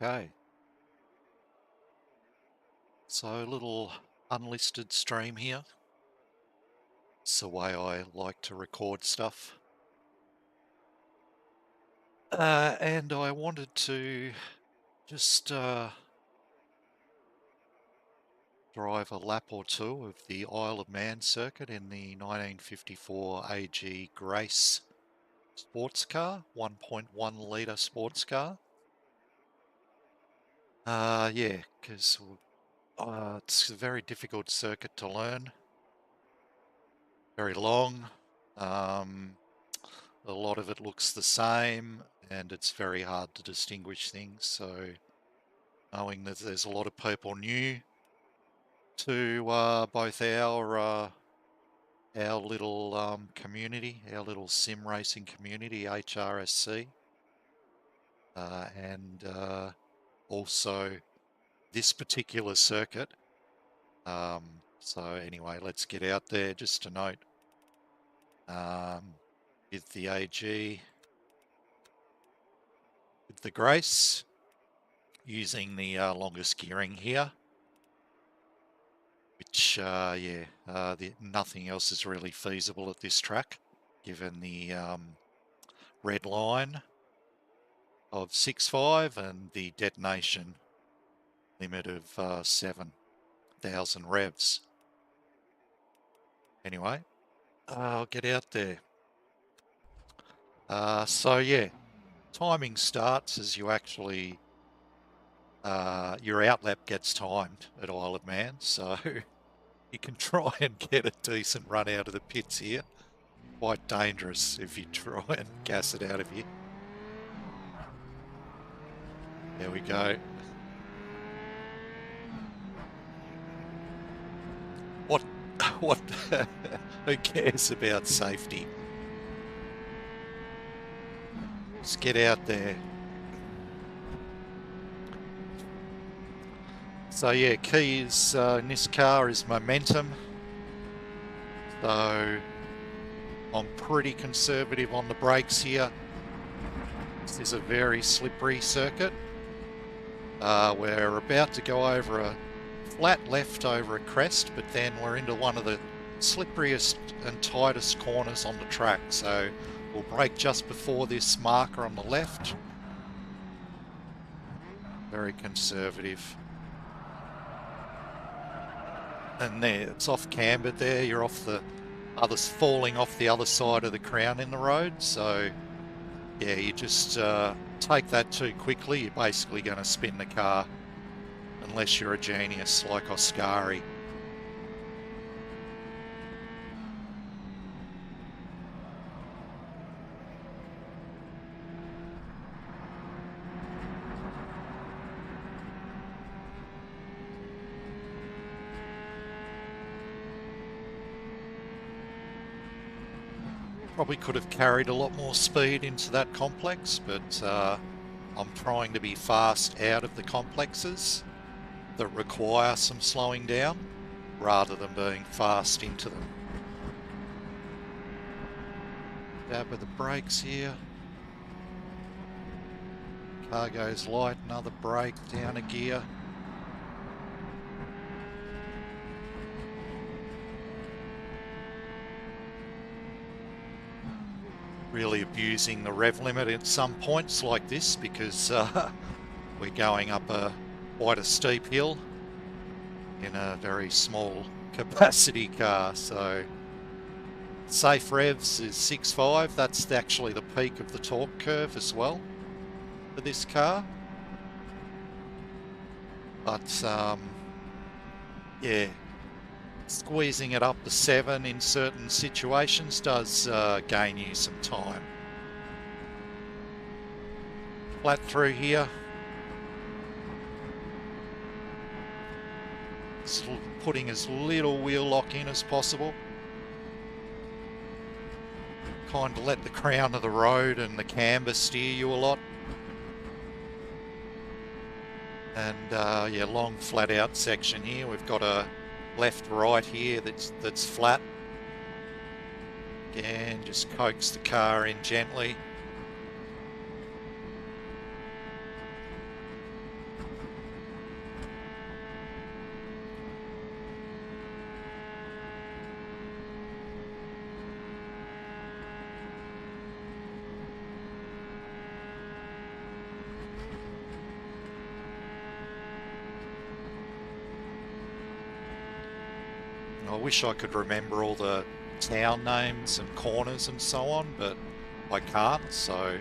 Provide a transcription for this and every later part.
Okay, so a little unlisted stream here. It's the way I like to record stuff. And I wanted to just drive a lap or two of the Isle of Man circuit in the 1954 AG Grace sports car, 1.1 litre sports car. Yeah, because it's a very difficult circuit to learn, very long. A lot of it looks the same and it's very hard to distinguish things. So knowing that there's a lot of people new to both our little community, our little sim racing community, HRSC, and also this particular circuit. So anyway, let's get out there. Just a note, with the AG, with the Grace, using the longest gearing here, which nothing else is really feasible at this track, given the red line of 6.5 and the detonation limit of 7,000 revs. Anyway, I'll get out there. So yeah, timing starts as you actually, your outlap gets timed at Isle of Man, so you can try and get a decent run out of the pits here. Quite dangerous if you try and gas it out of here. There we go. What, who cares about safety? Just get out there. So yeah, key is in this car is momentum. So I'm pretty conservative on the brakes here. This is a very slippery circuit. We're about to go over a flat left over a crest, but then we're into one of the slipperiest and tightest corners on the track. So we'll brake just before this marker on the left. Very conservative. And there, it's off cambered there. You're off the others, falling off the other side of the crown in the road. So yeah, you just take that too quickly. You're basically going to spin the car unless you're a genius like Oscari. Probably could have carried a lot more speed into that complex, but I'm trying to be fast out of the complexes that require some slowing down rather than being fast into them. Dab with the brakes here. Car goes light, another brake, down a gear. Really abusing the rev limit at some points like this because we're going up quite a steep hill in a very small capacity car. So safe revs is 6.5. That's actually the peak of the torque curve as well for this car. But yeah, squeezing it up to 7 in certain situations does gain you some time. Flat through here. Putting as little wheel lock in as possible. Kind of let the crown of the road and the camber steer you a lot. And yeah, long flat out section here. We've got a left right here that's flat. Again, just coax the car in gently. wish I could remember all the town names and corners and so on, but I can't, so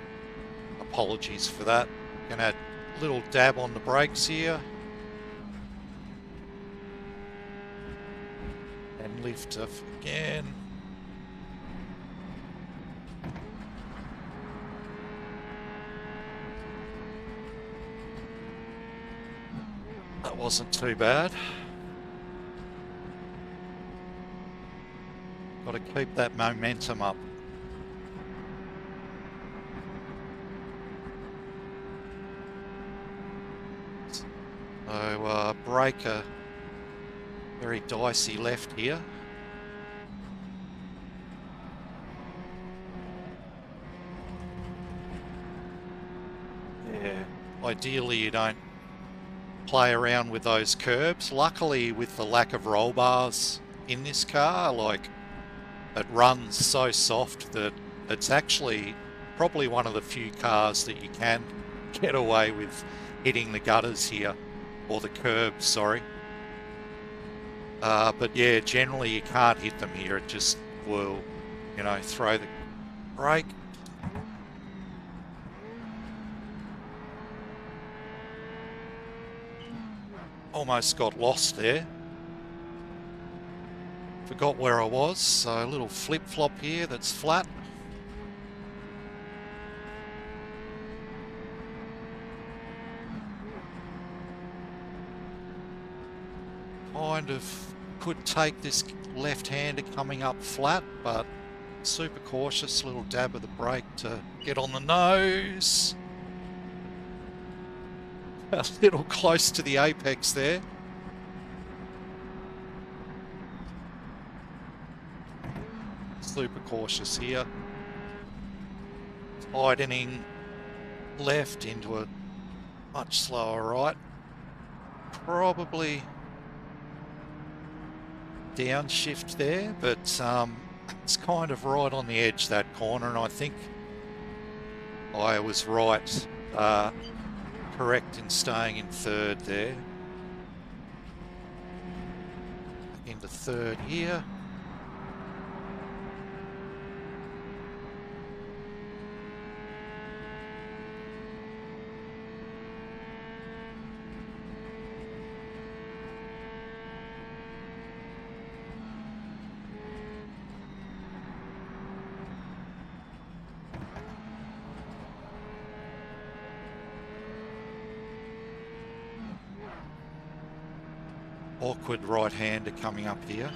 apologies for that. Gonna add a little dab on the brakes here. And lift off again. That wasn't too bad. Got to keep that momentum up. So brake a very dicey left here. Yeah, ideally you don't play around with those curbs. Luckily, with the lack of roll bars in this car, like, it runs so soft that it's actually probably one of the few cars that you can get away with hitting the gutters here, or the curbs, sorry. But yeah, generally you can't hit them here. It just will, you know, throw the brake. Almost got lost there. Forgot where I was, so a little flip-flop here that's flat. Kind of could take this left-hander coming up flat, but super cautious. Little dab of the brake to get on the nose. A little close to the apex there. Super cautious here. Tightening left into a much slower right. Probably downshift there, but it's kind of right on the edge, that corner, and I think I was right, correct in staying in third there. Into third here. Awkward right-hander coming up here.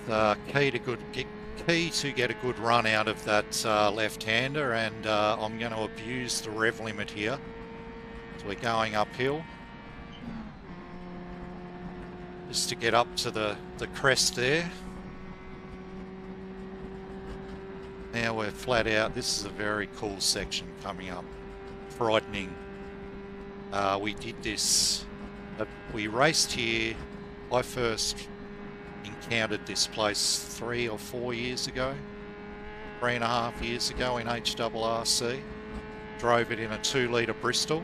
The key to get a good run out of that left-hander, and I'm going to abuse the rev limit here. So we're going uphill. Just to get up to the crest there. Now we're flat out. This is a very cool section coming up. Frightening. We did this, we raced here. I first encountered this place 3 or 4 years ago. 3.5 years ago in HRRC. Drove it in a 2-litre Bristol.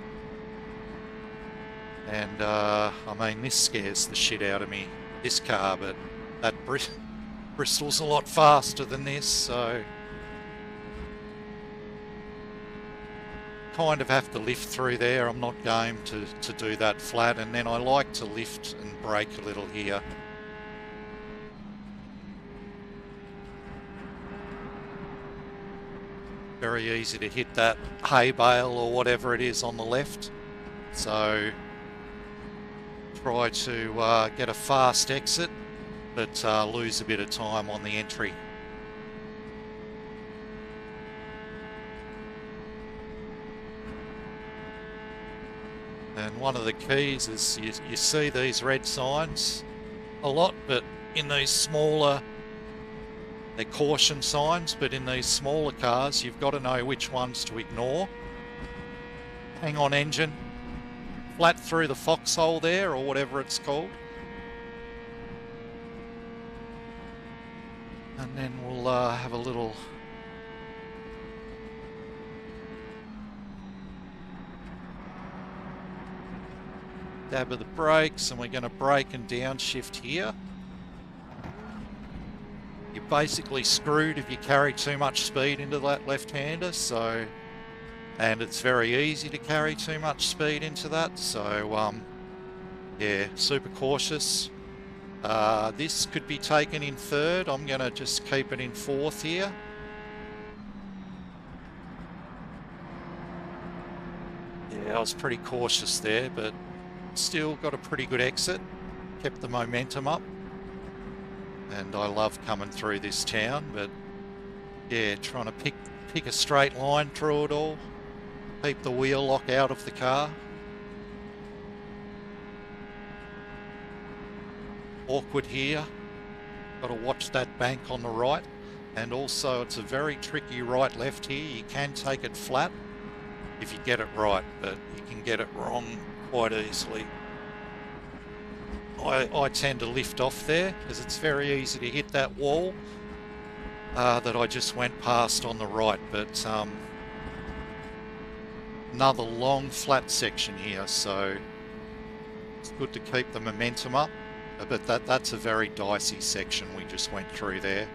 And I mean, this scares the shit out of me, this car, but that Bristol's a lot faster than this, so kind of have to lift through there. I'm not game to do that flat, and then I like to lift and brake a little here. Very easy to hit that hay bale or whatever it is on the left, so try to get a fast exit, but lose a bit of time on the entry. And one of the keys is you see these red signs a lot, but in these smaller, they're caution signs, but in these smaller cars, you've got to know which ones to ignore. Hang on, engine. Flat through the foxhole there, or whatever it's called. And then we'll have a little dab of the brakes, and we're going to brake and downshift here. You're basically screwed if you carry too much speed into that left-hander, so, and it's very easy to carry too much speed into that, so yeah, super cautious. This could be taken in third. I'm going to just keep it in fourth here. Yeah, I was pretty cautious there, but still got a pretty good exit. Kept the momentum up. And I love coming through this town, but yeah, trying to pick a straight line through it all. Keep the wheel lock out of the car. Awkward here. Got to watch that bank on the right. And also it's a very tricky right-left here. You can take it flat if you get it right, but you can get it wrong quite easily. I tend to lift off there because it's very easy to hit that wall that I just went past on the right, but another long flat section here, so it's good to keep the momentum up, but that's a very dicey section we just went through there.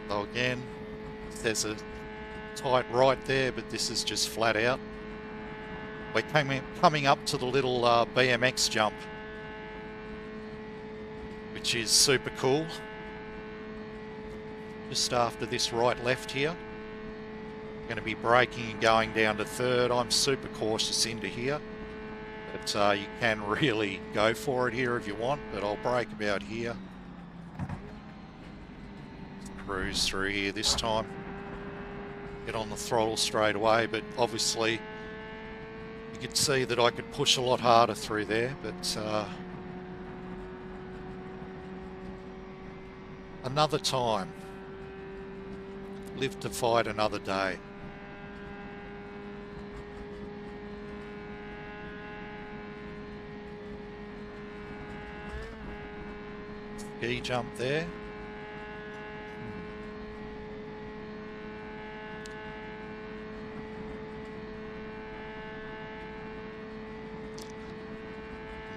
So again, there's a tight right there, but this is just flat out. We're coming up to the little BMX jump, which is super cool. Just after this right-left here. I'm going to be braking and going down to third. I'm super cautious into here, but you can really go for it here if you want, but I'll brake about here. Cruise through here this time. Get on the throttle straight away, but obviously you could see that I could push a lot harder through there, but another time. Live to fight another day. Ski jump there.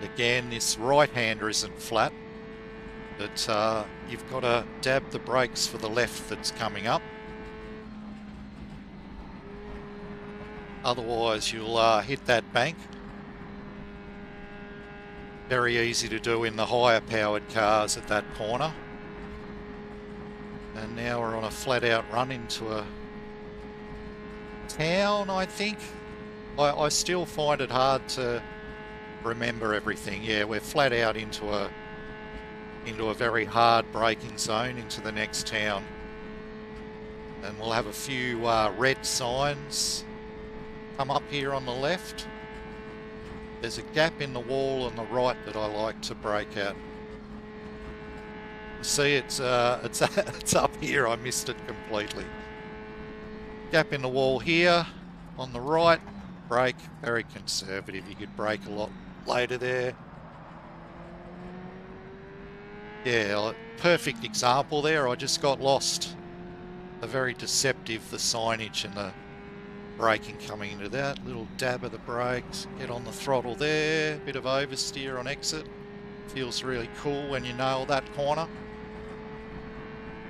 Again, this right-hander isn't flat, but you've got to dab the brakes for the left that's coming up. Otherwise, you'll hit that bank. Very easy to do in the higher powered cars at that corner. And now we're on a flat-out run into a town, I think. I still find it hard to remember everything. Yeah, we're flat out into a very hard braking zone into the next town, and we'll have a few red signs come up here on the left. There's a gap in the wall on the right that I like to brake at. See, it's up here. I missed it completely. Gap in the wall here on the right. Brake, very conservative. You could brake a lot later there. Yeah, perfect example there. I just got lost. A very deceptive, the signage and the braking coming into that. Little dab of the brakes. Get on the throttle there. Bit of oversteer on exit. Feels really cool when you nail that corner.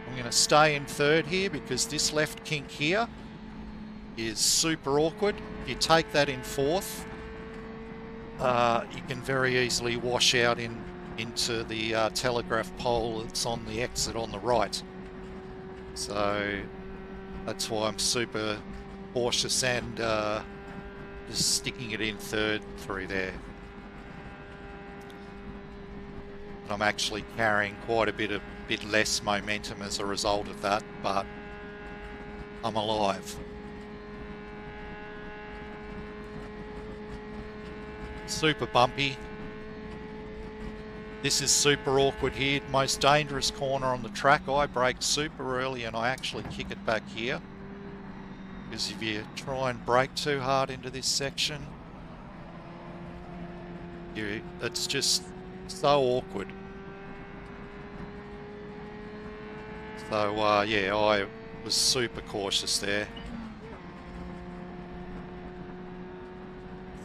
I'm going to stay in third here because this left kink here is super awkward. If you take that in fourth, you can very easily wash out into the telegraph pole that's on the exit on the right. So that's why I'm super cautious and just sticking it in third through there. And I'm actually carrying quite a bit less momentum as a result of that, but I'm alive. Super bumpy. This is super awkward here. Most dangerous corner on the track. I brake super early and I actually kick it back here. Because if you try and brake too hard into this section, it's just so awkward. So yeah, I was super cautious there.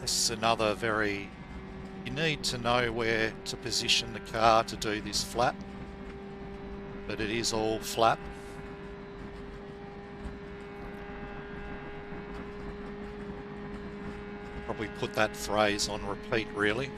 This is another very... You need to know where to position the car to do this flat, but it is all flat. Probably put that phrase on repeat, really.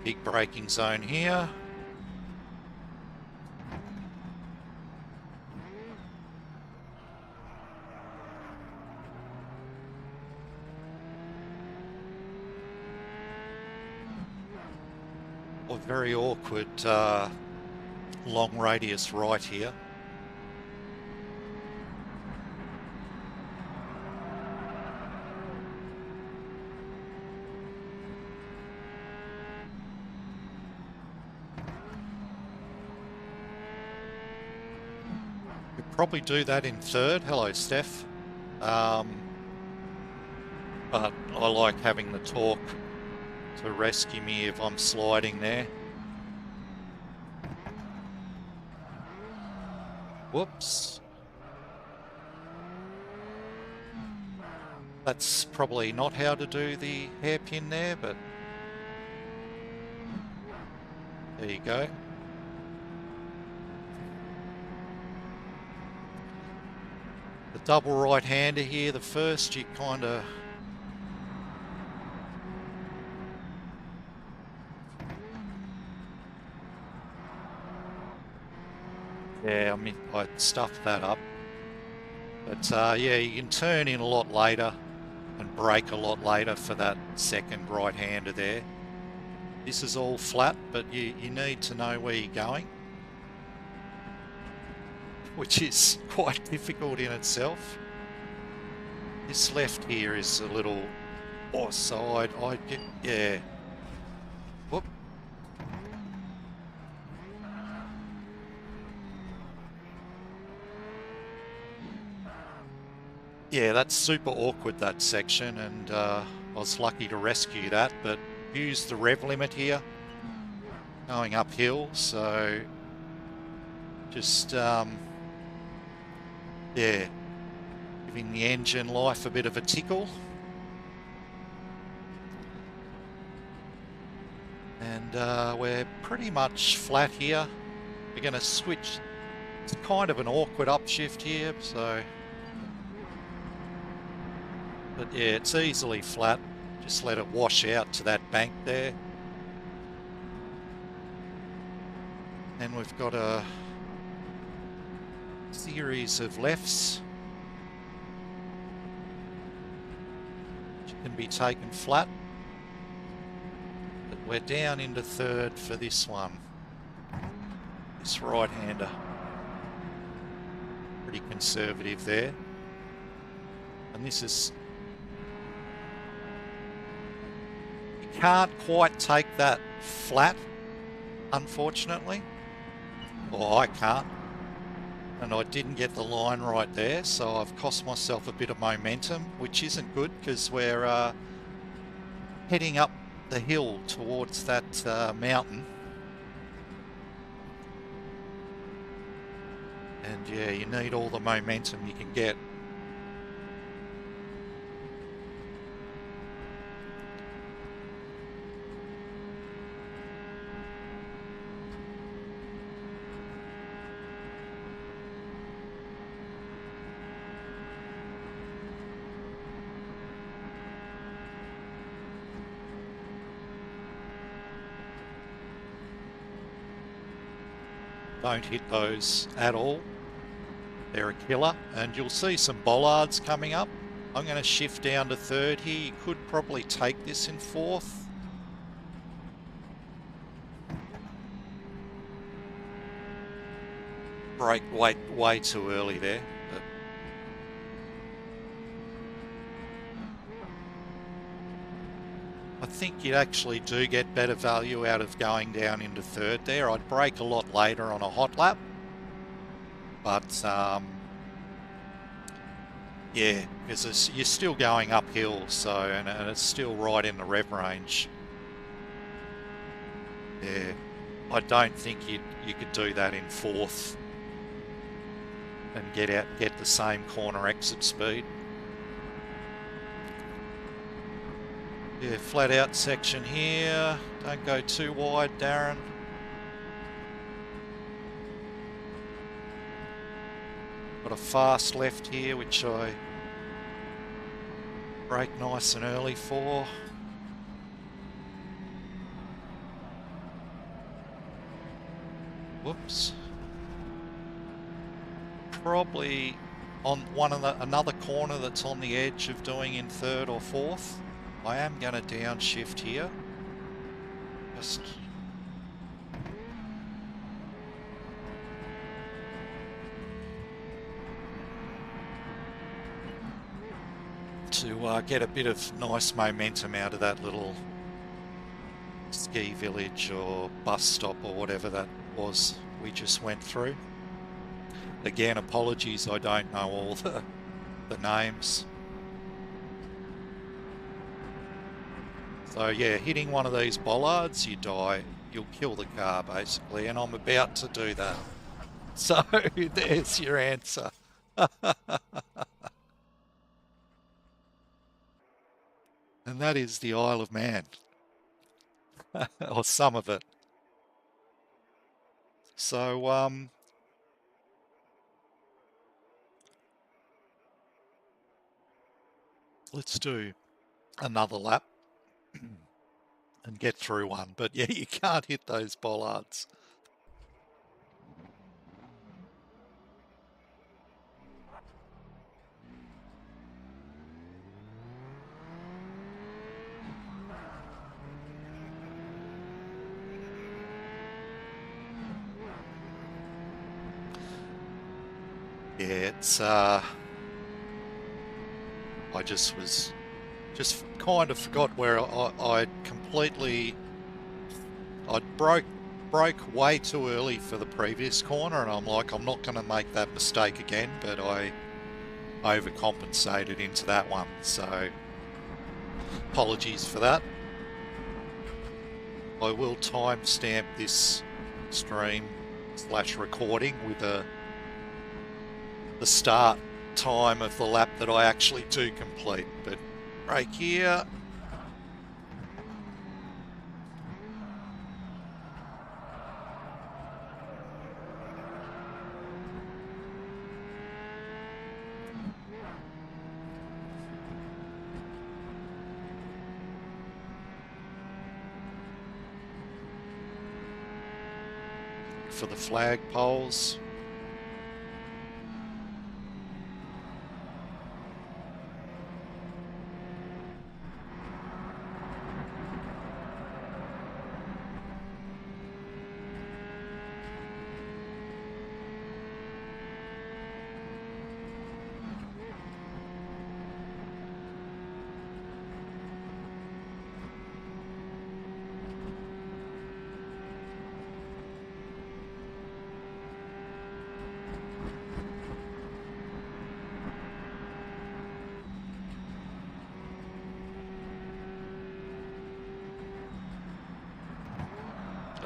Big braking zone here. A very awkward long radius right here. Probably do that in third. Hello, Steph. But I like having the torque to rescue me if I'm sliding there. Whoops. That's probably not how to do the hairpin there, but there you go. The double right-hander here, the first you kind of... Yeah, I mean, I stuffed that up. But yeah, you can turn in a lot later and brake a lot later for that second right-hander there. This is all flat, but you need to know where you're going, which is quite difficult in itself. This left here is a little offside. Yeah. Whoop. Yeah, that's super awkward, that section, and I was lucky to rescue that, but use the rev limit here, going uphill, so just, yeah, giving the engine life a bit of a tickle. And we're pretty much flat here. We're going to switch. It's kind of an awkward upshift here, so... But yeah, it's easily flat. Just let it wash out to that bank there. And we've got a series of lefts which can be taken flat. But we're down into third for this one. This right-hander. Pretty conservative there. And this is... Can't quite take that flat, unfortunately. Or I can't. And I didn't get the line right there, so I've cost myself a bit of momentum, which isn't good because we're heading up the hill towards that mountain. And yeah, you need all the momentum you can get. Don't hit those at all. They're a killer, and you'll see some bollards coming up. I'm going to shift down to third here. You could probably take this in fourth. Brake way too early there. But I think you actually do get better value out of going down into third there. I'd brake a lot later on a hot lap. But yeah, because you're still going uphill, so and it's still right in the rev range. Yeah, I don't think you could do that in fourth and get the same corner exit speed. Yeah, flat out section here. Don't go too wide, Darren. Got a fast left here, which I brake nice and early for. Whoops. Probably on another corner that's on the edge of doing in third or fourth. I am going to downshift here. Just to get a bit of nice momentum out of that little ski village or bus stop or whatever that was we just went through. Again, apologies, I don't know all the names. So yeah, hitting one of these bollards, you die. You'll kill the car basically, and I'm about to do that. So there's your answer. And that is the Isle of Man. Or some of it. So, let's do another lap and get through one. But yeah, you can't hit those bollards. Yeah, it's I just kind of forgot where I broke way too early for the previous corner, and I'm like, I'm not going to make that mistake again, but I overcompensated into that one, so apologies for that. I will timestamp this stream / recording with the start time of the lap that I actually do complete. But brake here. For the flag poles.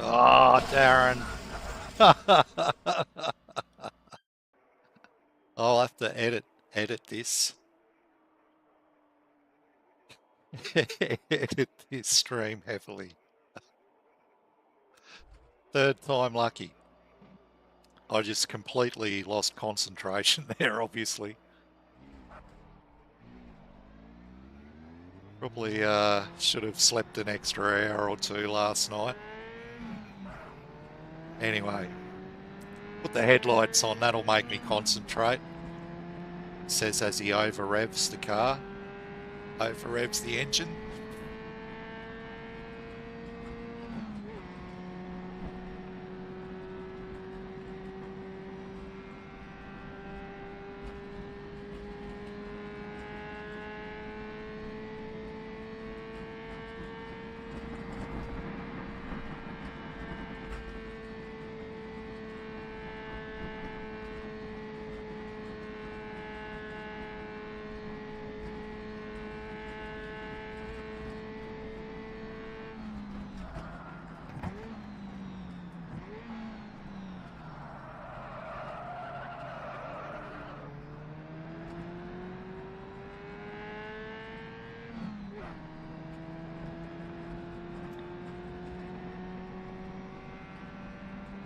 Oh, Darren. I'll have to edit this. Edit this stream heavily. Third time lucky. I just completely lost concentration there, obviously. Probably should have slept an extra hour or two last night. Anyway, Put the headlights on, that'll make me concentrate. Says as he over revs the car, over revs the engine.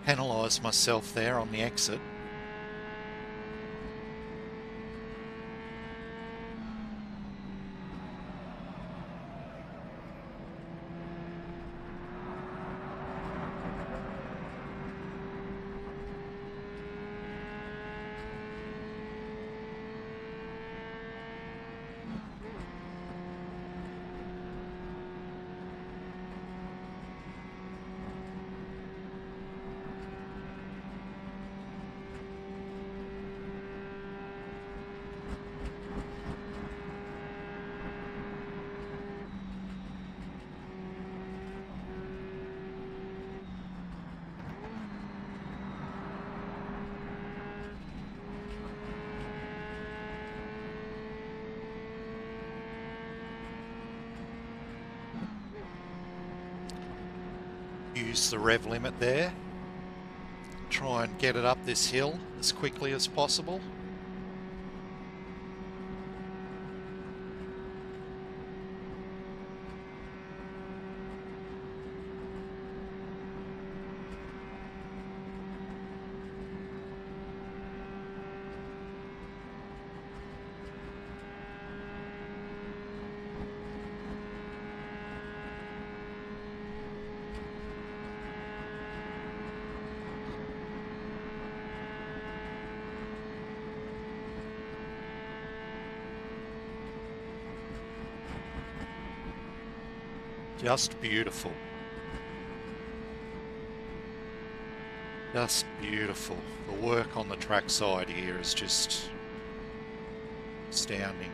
Penalise myself there on the exit. Use the rev limit there. Try and get it up this hill as quickly as possible. Just beautiful. Just beautiful. The work on the trackside here is just astounding.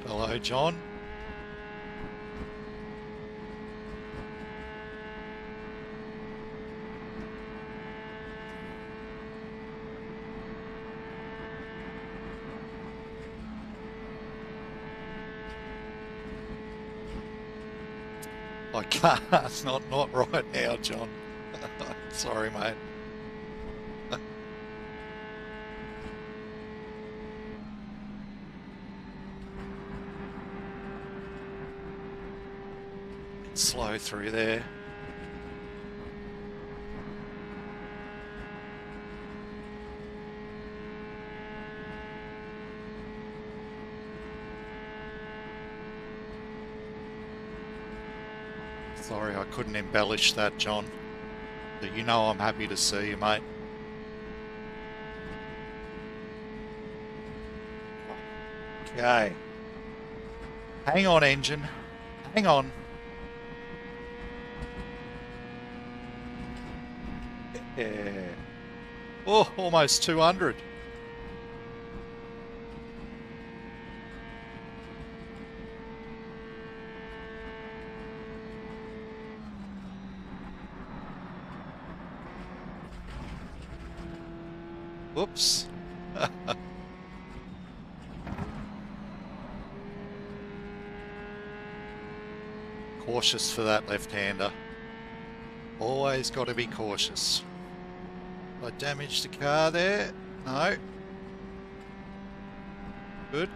Hello, John. I can't. Not right now, John. Sorry, mate. Slow through there. Sorry, I couldn't embellish that, John. But you know I'm happy to see you, mate. Okay. Hang on, engine. Hang on. Yeah. Oh, almost 200. Whoops. Cautious for that left-hander. Always got to be cautious. I damaged the car there. No. Good.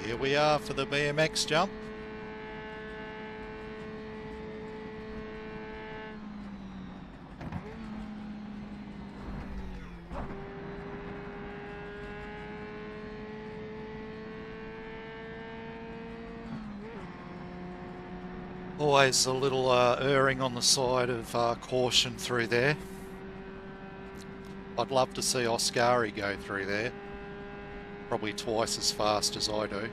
Here we are for the BMX jump. Always a little erring on the side of caution through there. I'd love to see Oscari go through there. Probably twice as fast as I do.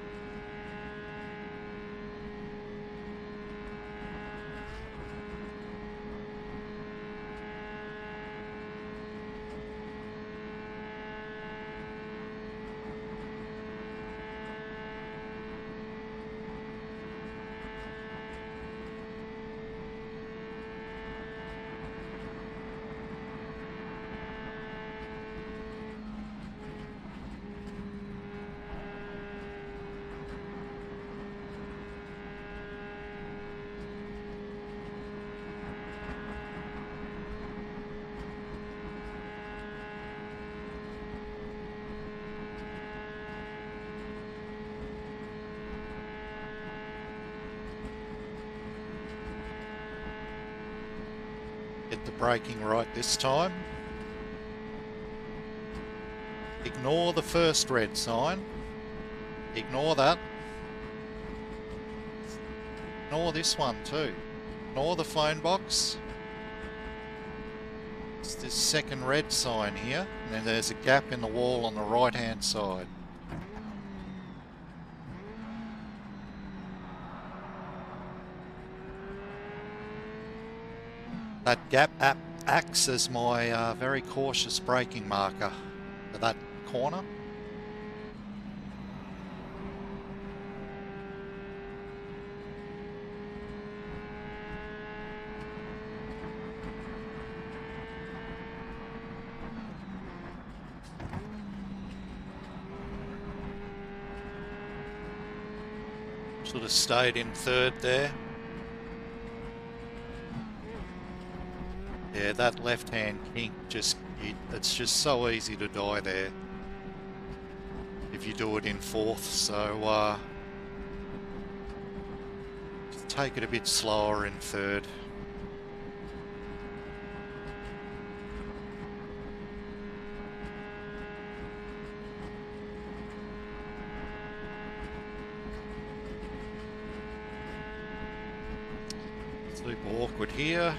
Get the braking right this time. Ignore the first red sign. Ignore that. Ignore this one too. Ignore the phone box. It's this second red sign here, and then there's a gap in the wall on the right-hand side. That gap acts as my very cautious braking marker for that corner. Should have stayed in third there. Yeah, that left-hand kink it's just so easy to die there if you do it in fourth, so just take it a bit slower in third. Super awkward here.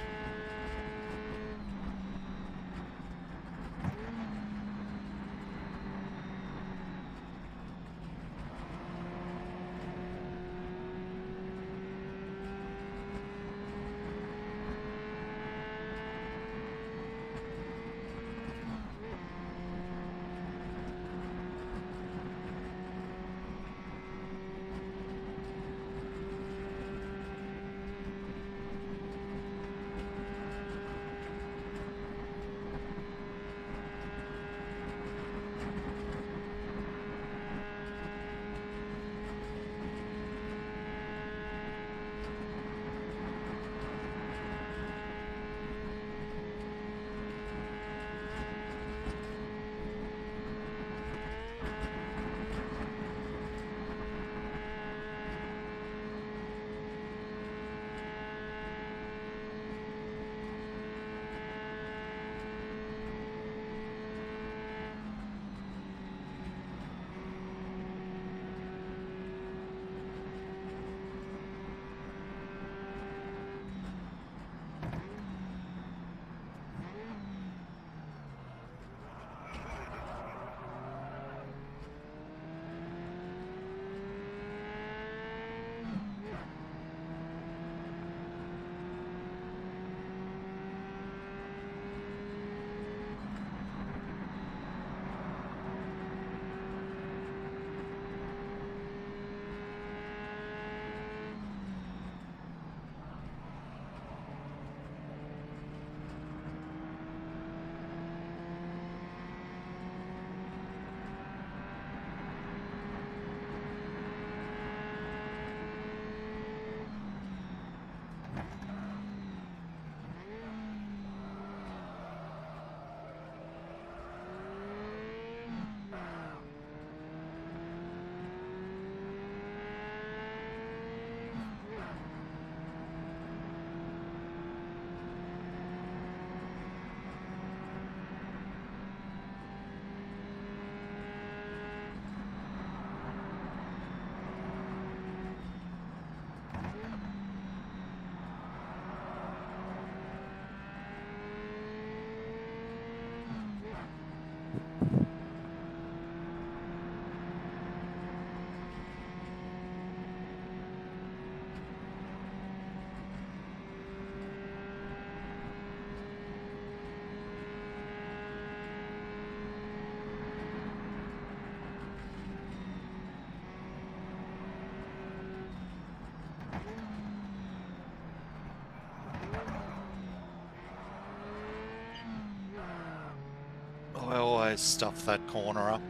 I always stuff that corner up.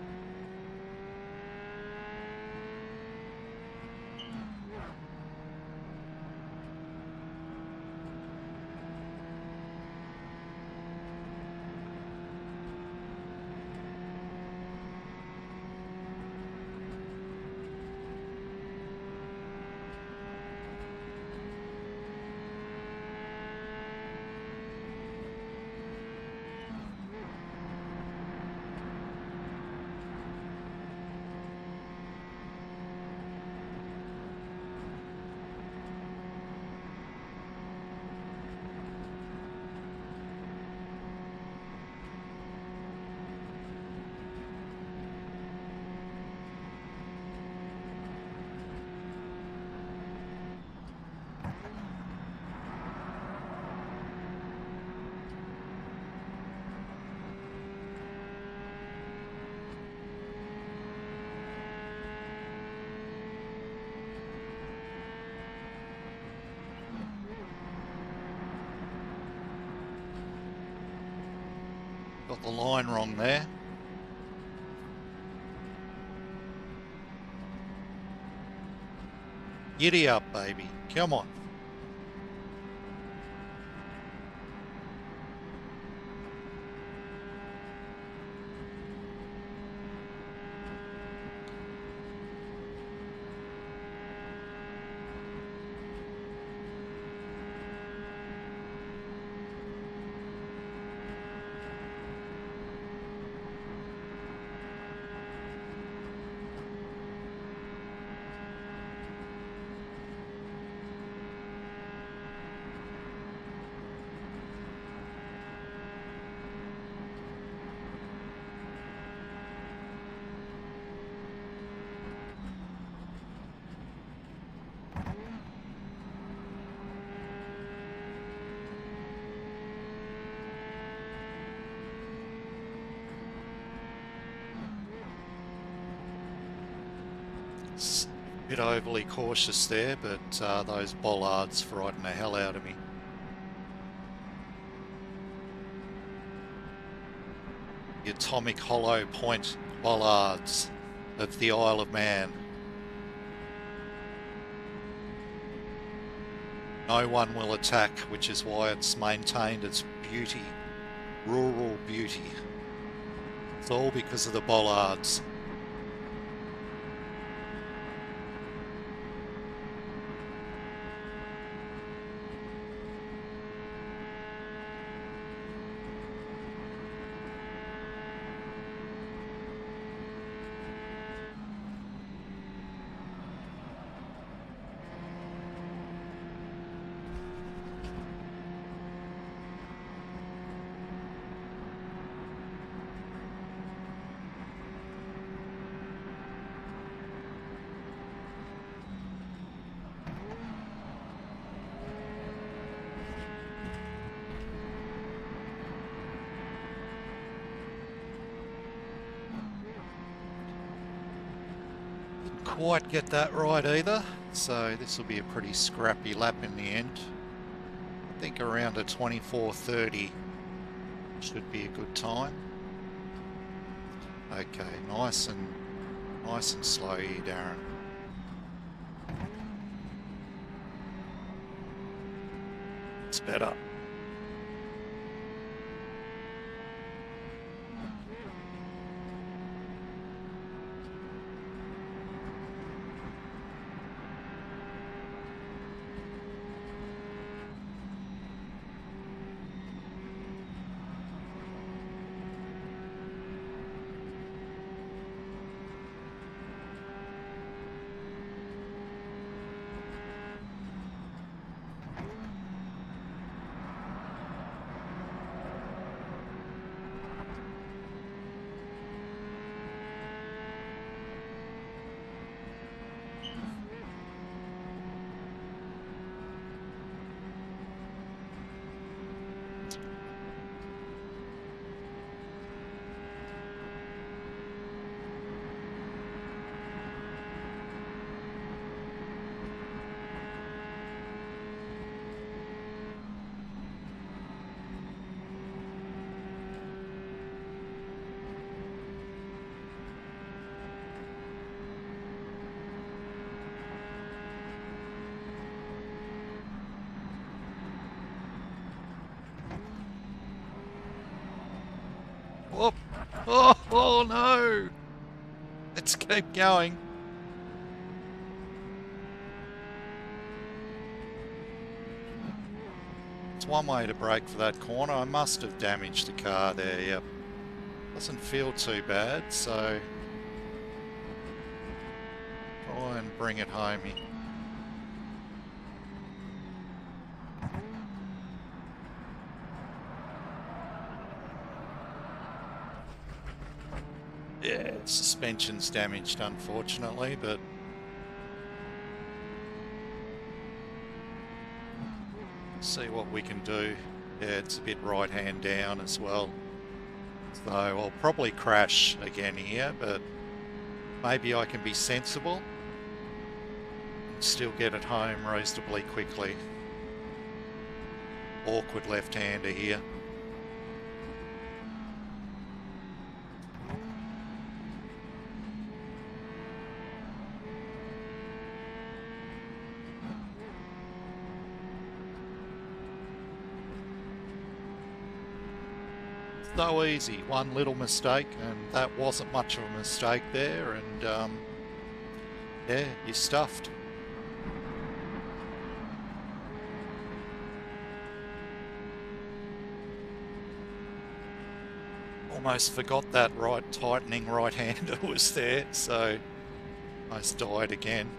Got the line wrong there. Giddy up, baby. Come on. A bit overly cautious there, but those bollards frighten the hell out of me. The atomic hollow point bollards of the Isle of Man. No one will attack, which is why it's maintained its beauty, rural beauty. It's all because of the bollards. Quite get that right either, so this will be a pretty scrappy lap in the end. I think around a 24:30 should be a good time. Okay, nice and slow here, Darren. It's better. Oh, oh no! Let's keep going. It's one way to brake for that corner. I must have damaged the car there, yep. Doesn't feel too bad, so try and bring it home here. Yeah, suspension's damaged unfortunately, but see what we can do. Yeah, it's a bit right hand down as well. So I'll probably crash again here, but maybe I can be sensible and still get it home reasonably quickly. Awkward left-hander here. So easy, one little mistake, and that wasn't much of a mistake there, and yeah, you're stuffed. Almost forgot that tightening right-hander was there, so almost died again.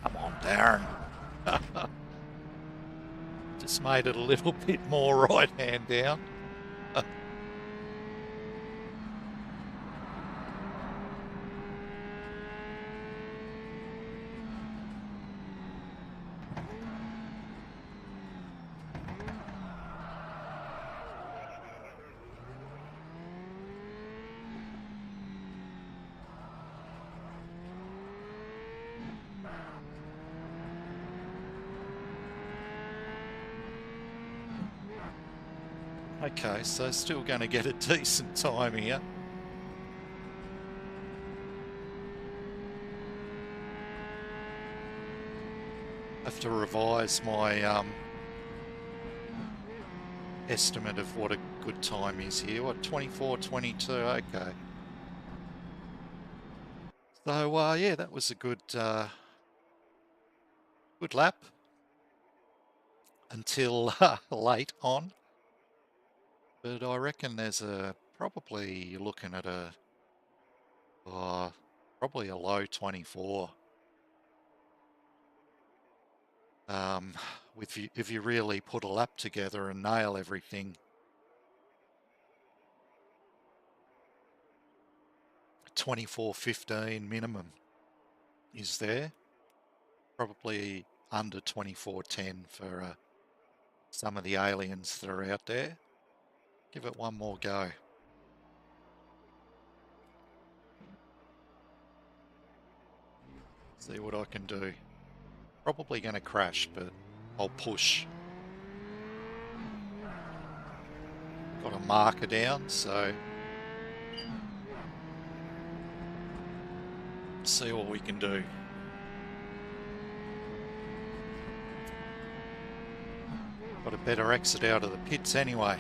Come on, Darren. Just made it a little bit more right hand down. Okay, so still going to get a decent time here. Have to revise my estimate of what a good time is here. What, 24:22? Okay. So yeah, that was a good good lap until late on. But I reckon there's probably looking at probably a low 24. If you really put a lap together and nail everything. 24:15 minimum is there. Probably under 24:10 for some of the aliens that are out there. Give it one more go. See what I can do. Probably going to crash, but I'll push. Got a marker down, so see what we can do. Got a better exit out of the pits anyway.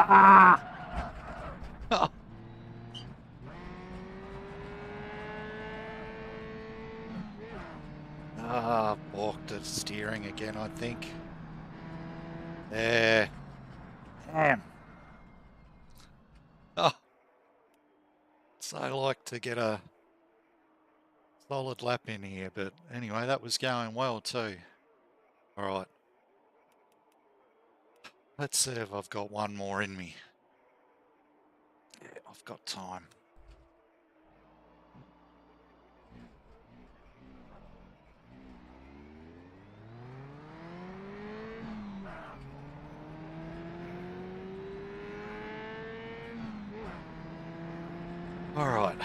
Oh. Balked at steering again, I think. There. Damn. Oh. So I like to get a solid lap in here, but anyway, that was going well too. All right. Let's see if I've got one more in me. Yeah, I've got time. All right.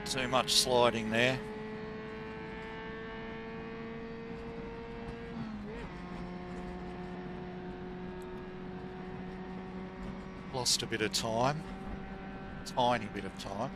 Too much sliding there. Lost a bit of time. Tiny bit of time.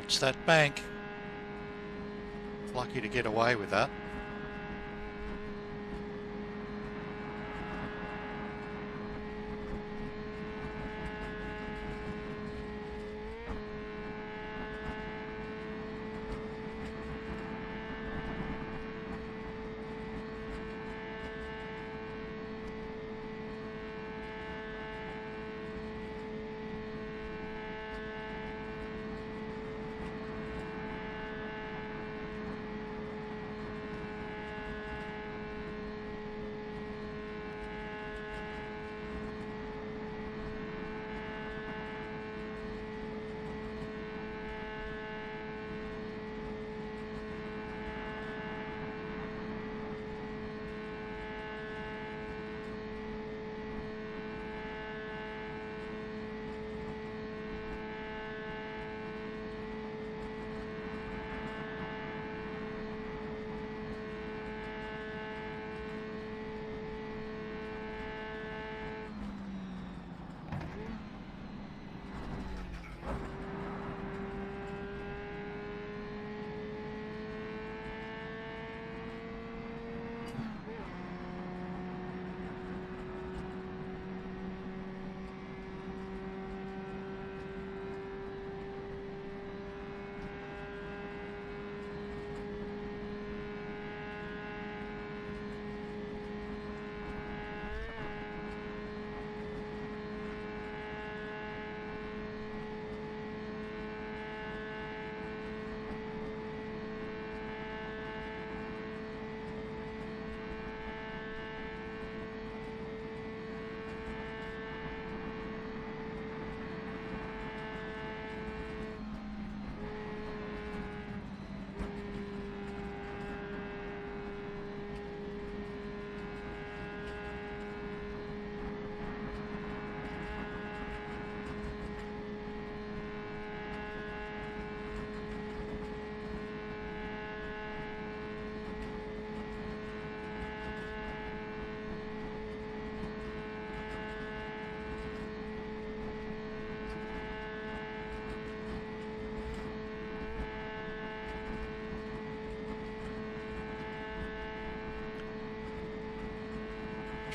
Watch that bank. Lucky to get away with that.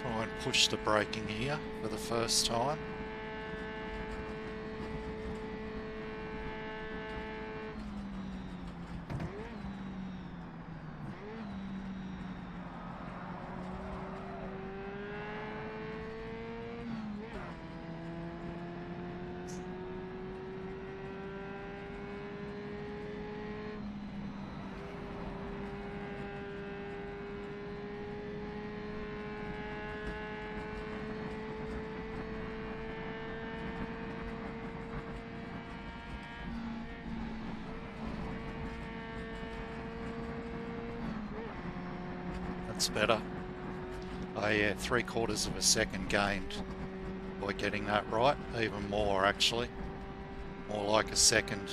Try and push the braking here for the first time. That's better. Oh yeah, 3/4 of a second gained by getting that right. Even more actually. More like a second.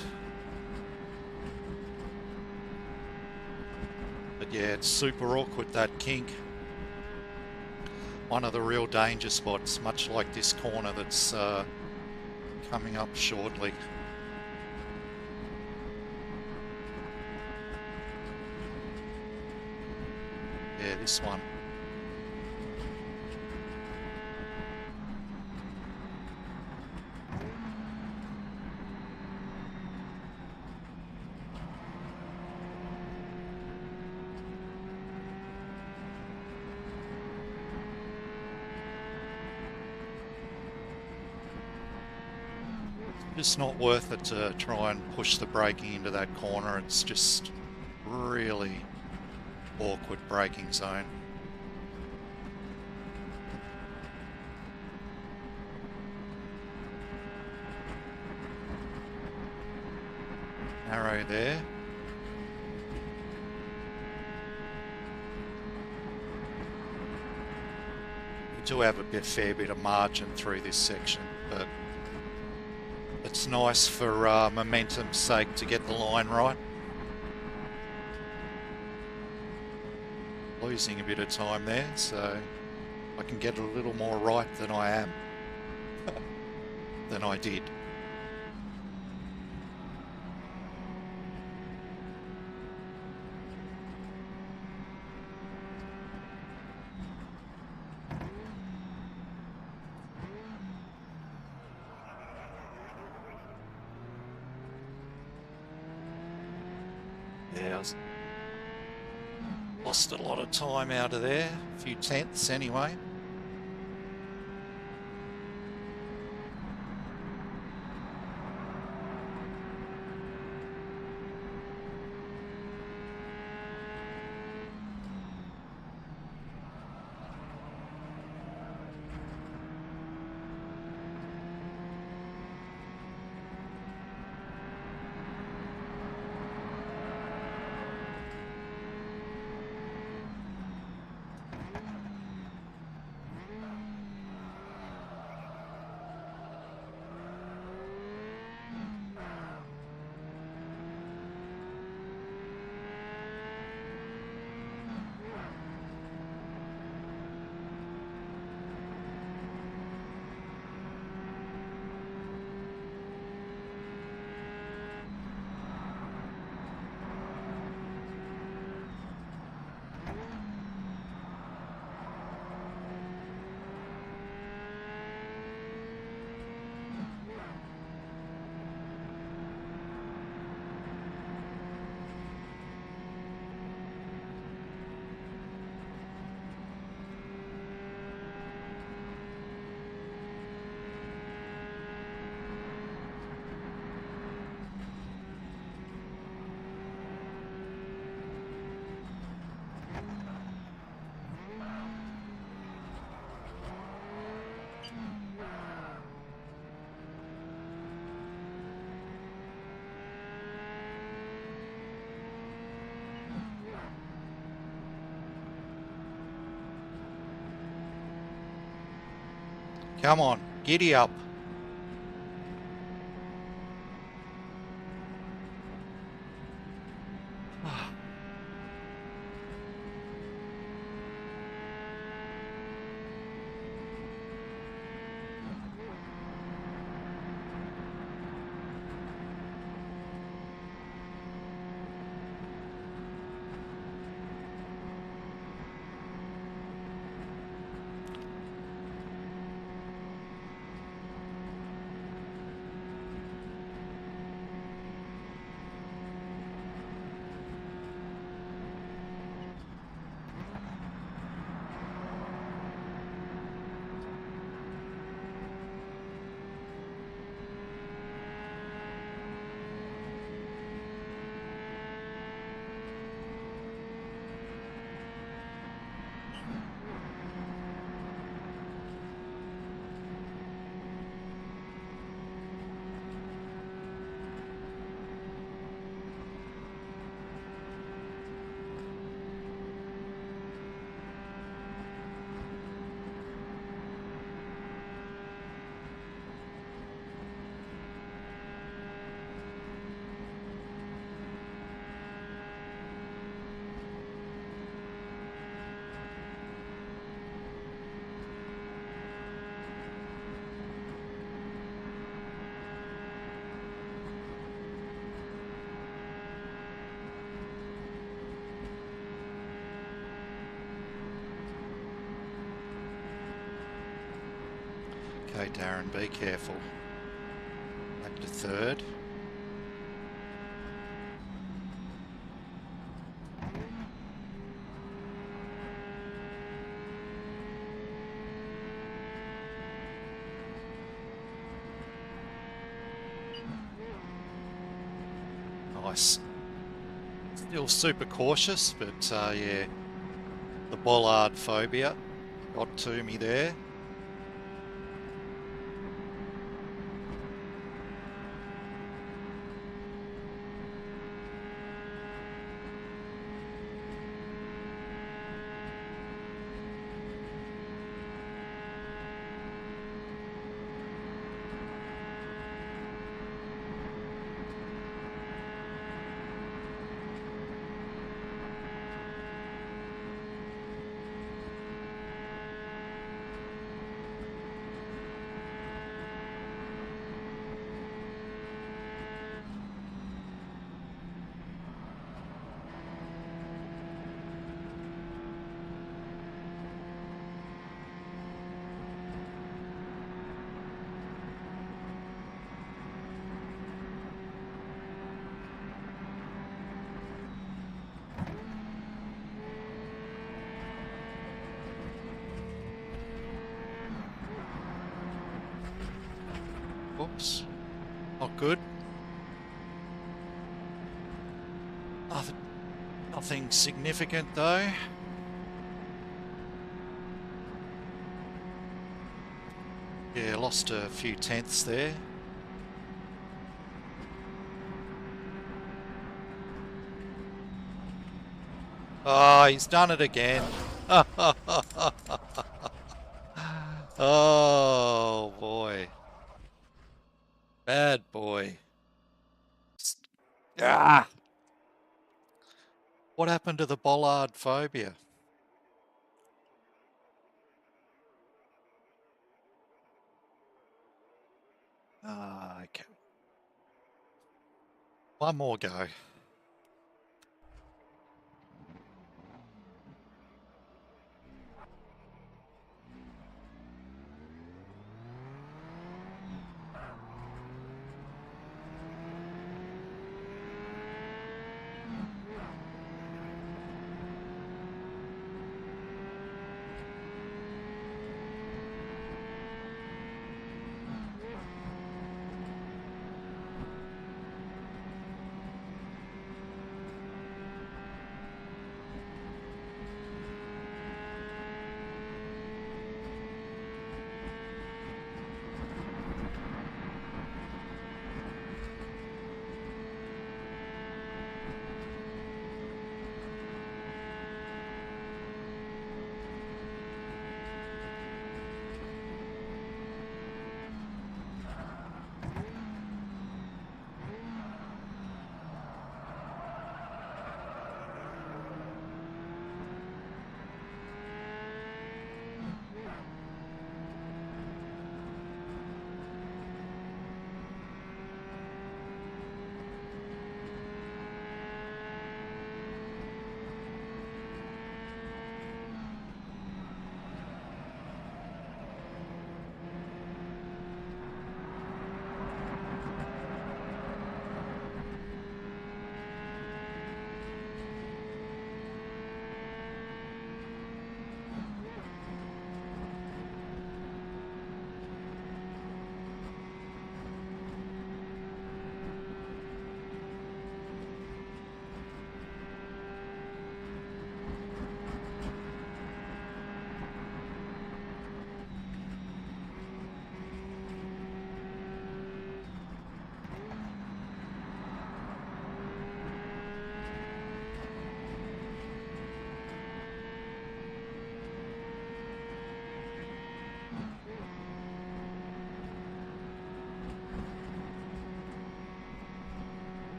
But yeah, it's super awkward, that kink. One of the real danger spots, much like this corner that's coming up shortly. Yeah, this one. It's not worth it to try and push the braking into that corner. It's just really awkward braking zone. Narrow there. We do have a fair bit of margin through this section, but it's nice for momentum's sake to get the line right. Losing a bit of time there, so I can get a little more right than I am, than I did. Yeah, lost a lot of time out of there, a few tenths anyway. Come on, giddy up. Okay, Darren, be careful. Back to third. Nice. Still super cautious, but yeah, the bollard phobia got to me there. Not good. Nothing significant though. Yeah, lost a few tenths there. Oh, he's done it again. Oh, boy. Bad boy. Ah! What happened to the bollard phobia? Ah, okay. One more go.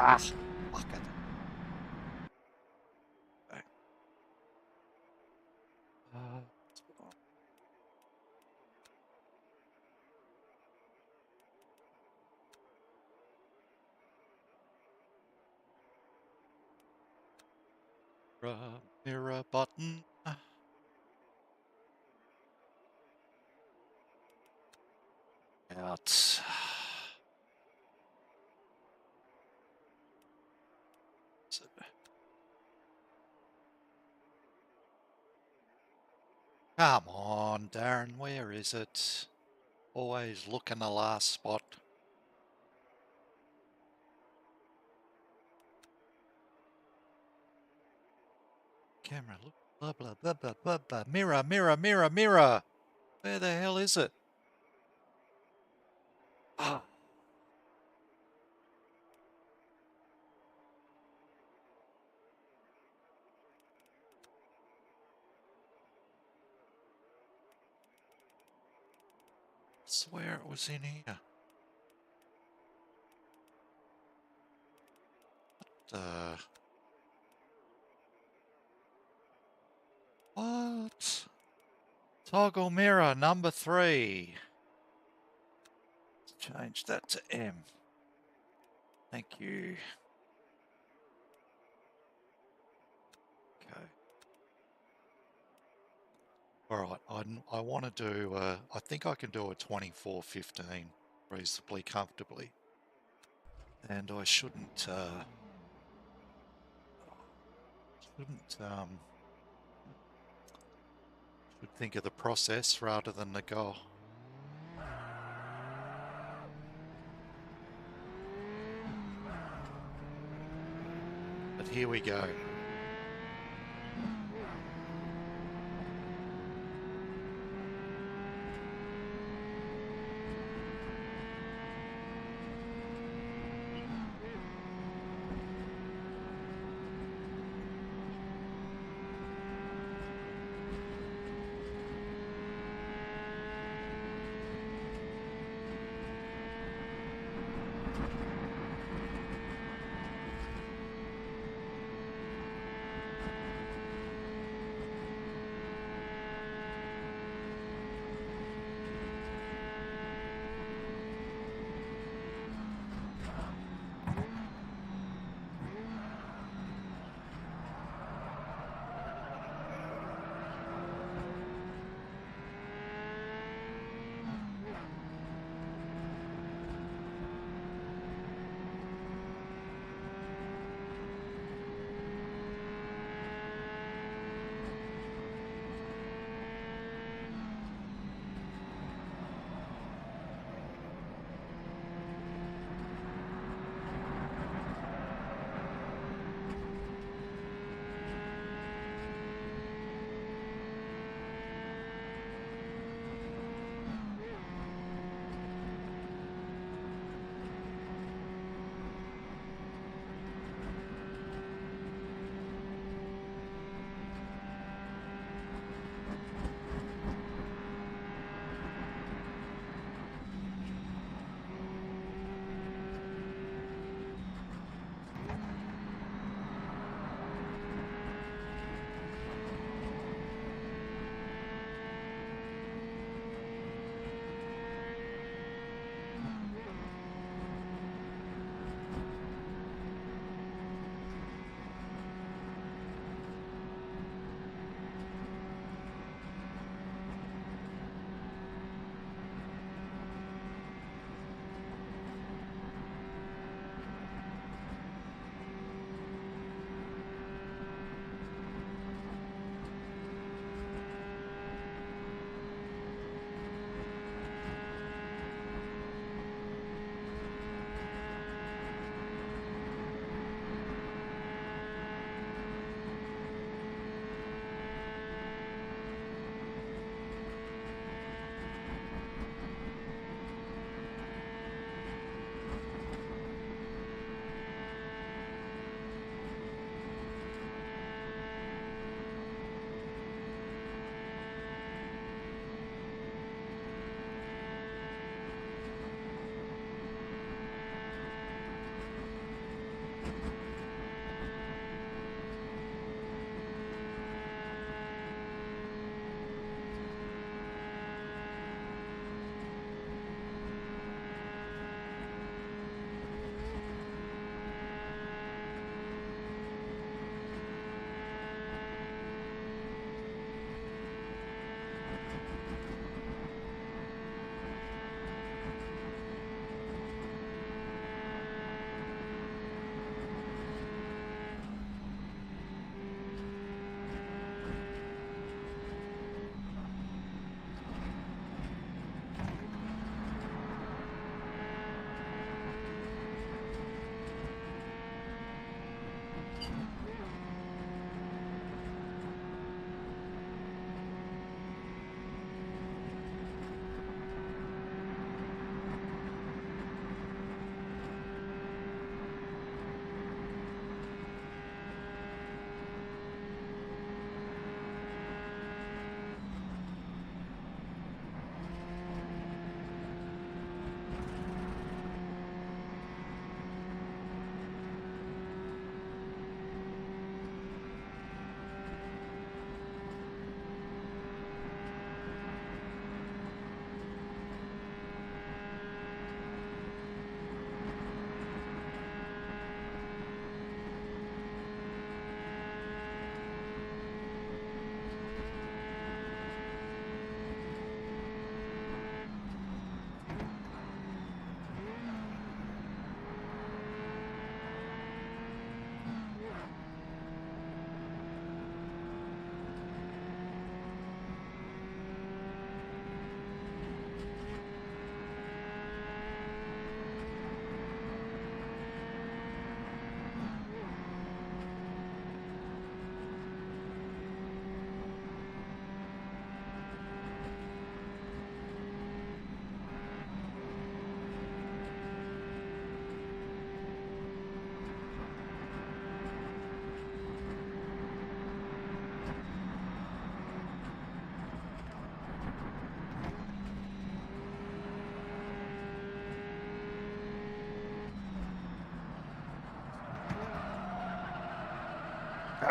Ah, fuck it. Uh, mirror button. Out. Come on, Darren, where is it? Always look in the last spot. Camera, look, blah, blah, blah, blah, blah, blah. Mirror, mirror, mirror, mirror. Where the hell is it? Ah. Swear it was in here. What? Toggle mirror number 3. Let's change that to M. Thank you. Okay. All right. I want to do. I think I can do a 24:15 reasonably comfortably, and I shouldn't. Should think of the process rather than the goal. But here we go.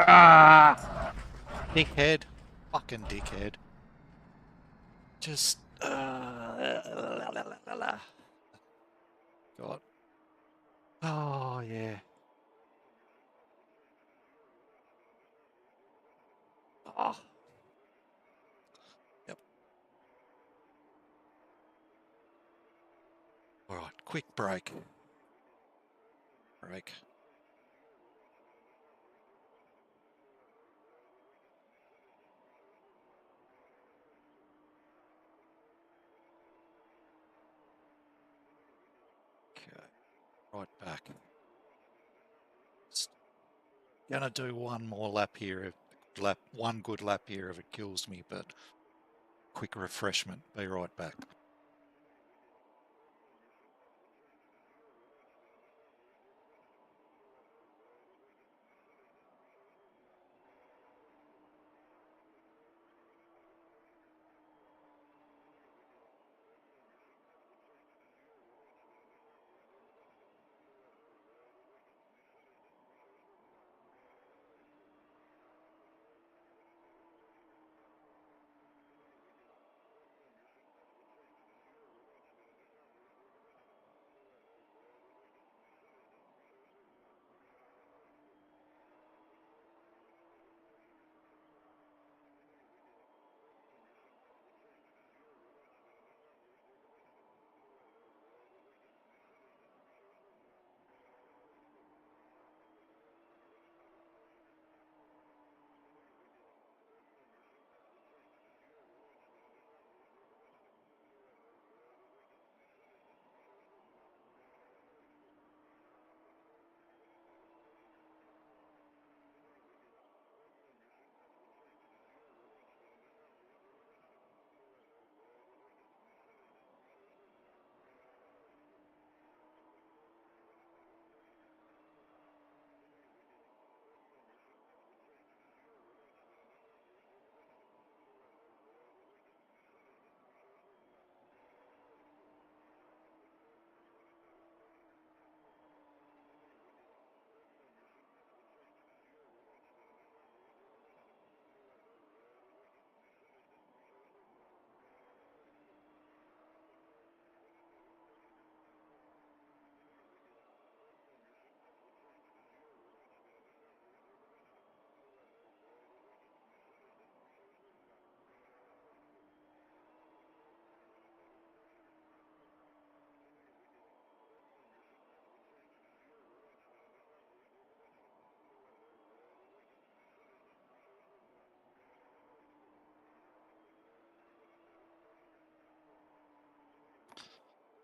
Ah! Dickhead. Fucking dickhead. Just... God. Oh, yeah. Oh. Yep. All right, quick break. Break. Okay, right back. Just gonna do one more lap here. One good lap here if it kills me, but quick refreshment. Be right back.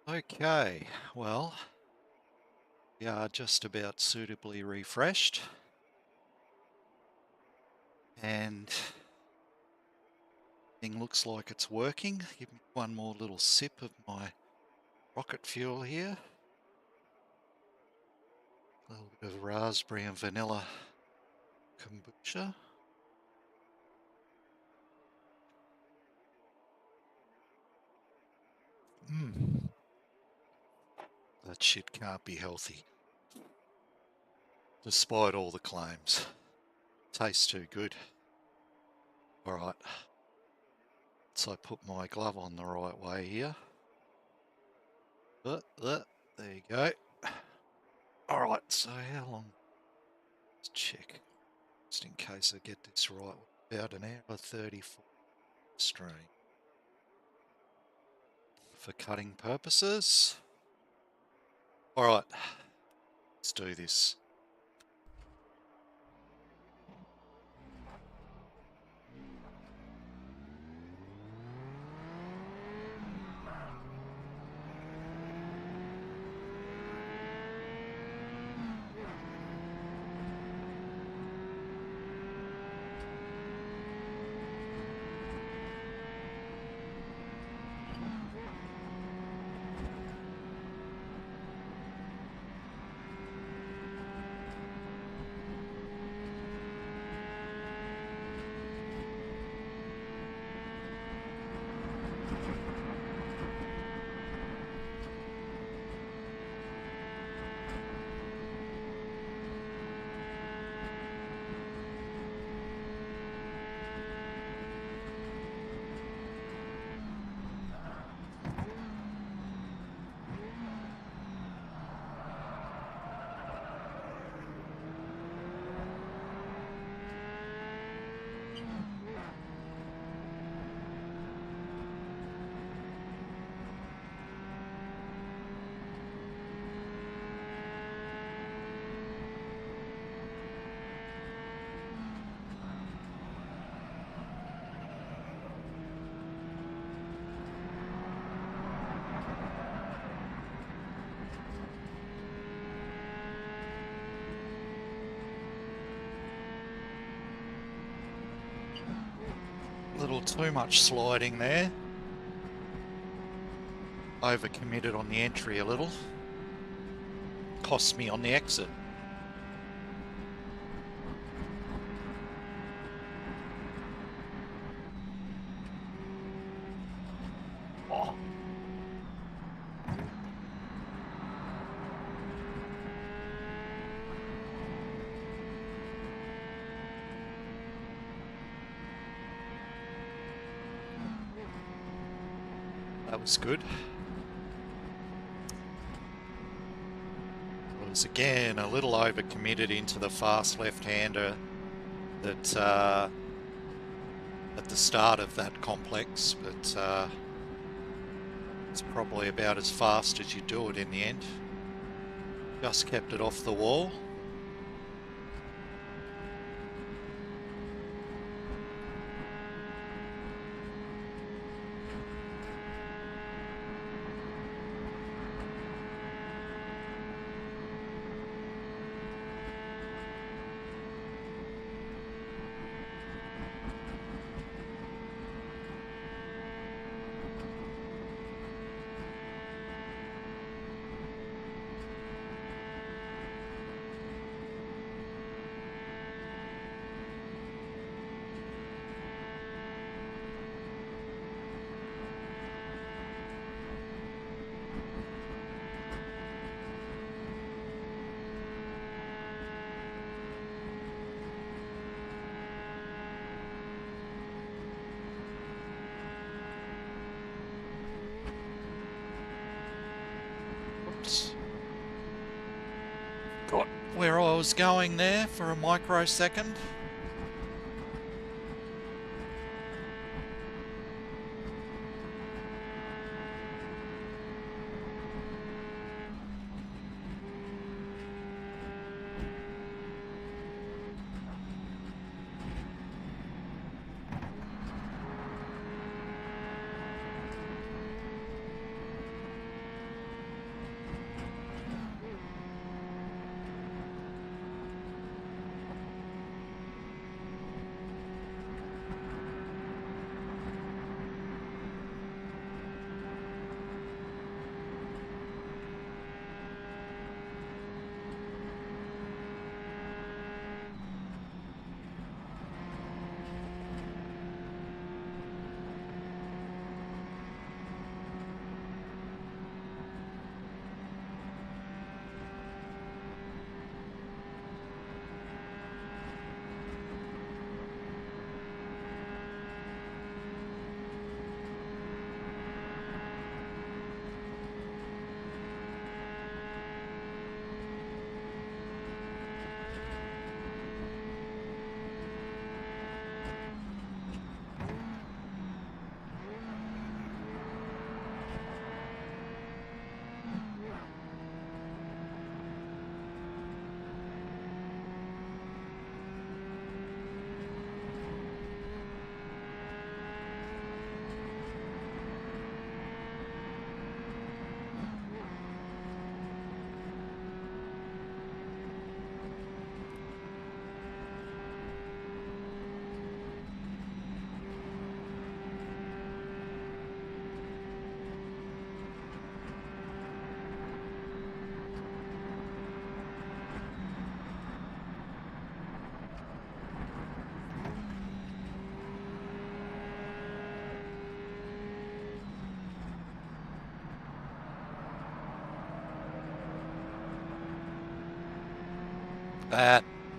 Okay, well, we are just about suitably refreshed. And thing looks like it's working. Give me one more little sip of my rocket fuel here. A little bit of raspberry and vanilla kombucha. That shit can't be healthy, despite all the claims. Tastes too good. All right, so I put my glove on the right way here. There you go. All right, so how long? Let's check, just in case I get this right. About an hour 34 stream for cutting purposes. All right, let's do this. little too much sliding there. Overcommitted on the entry a little. Cost me on the exit. Oh. That was good. Was again a little overcommitted into the fast left-hander that at the start of that complex, but it's probably about as fast as you do it in the end. Just kept it off the wall. Got where I was going there for a microsecond.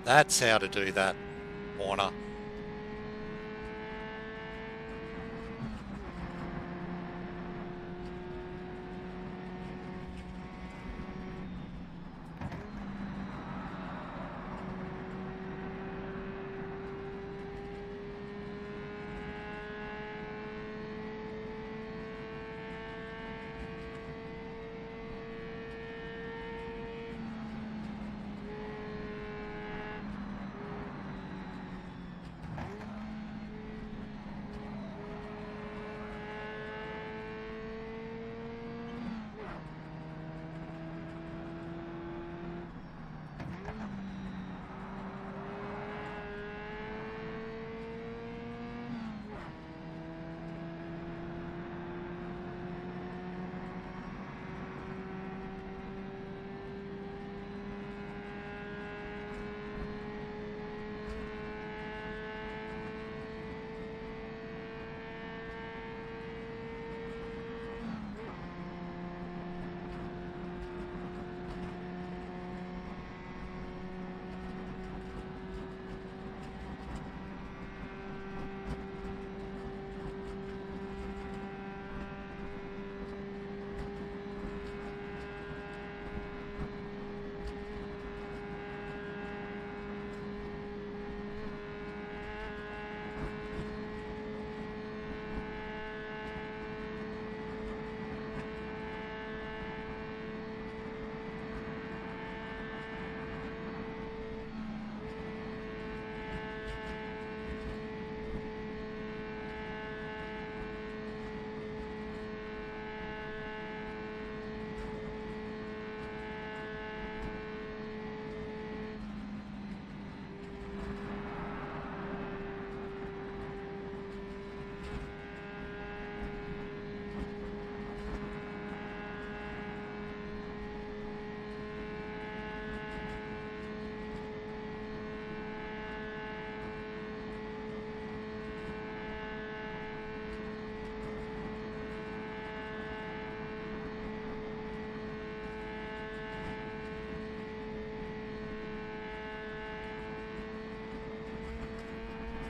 That's how to do that, Warner.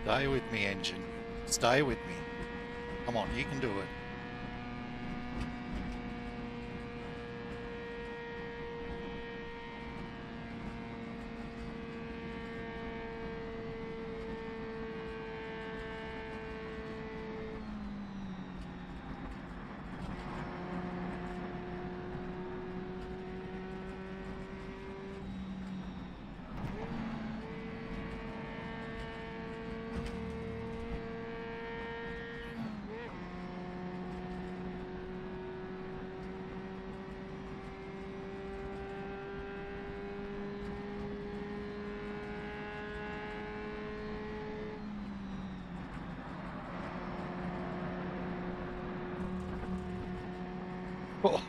Stay with me, engine. Stay with me. Come on, you can do it.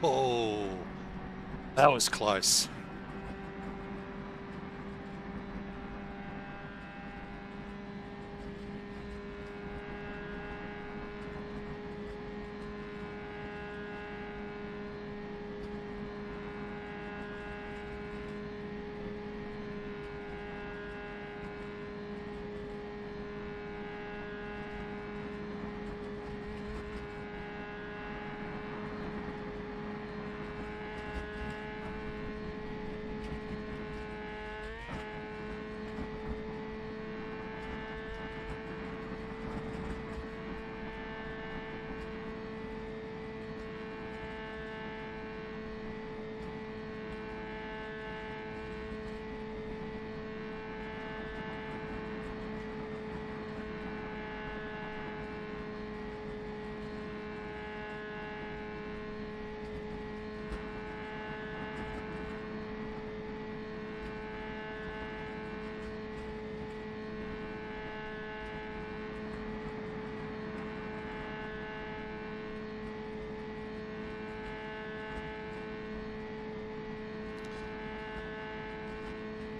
Oh, that was close.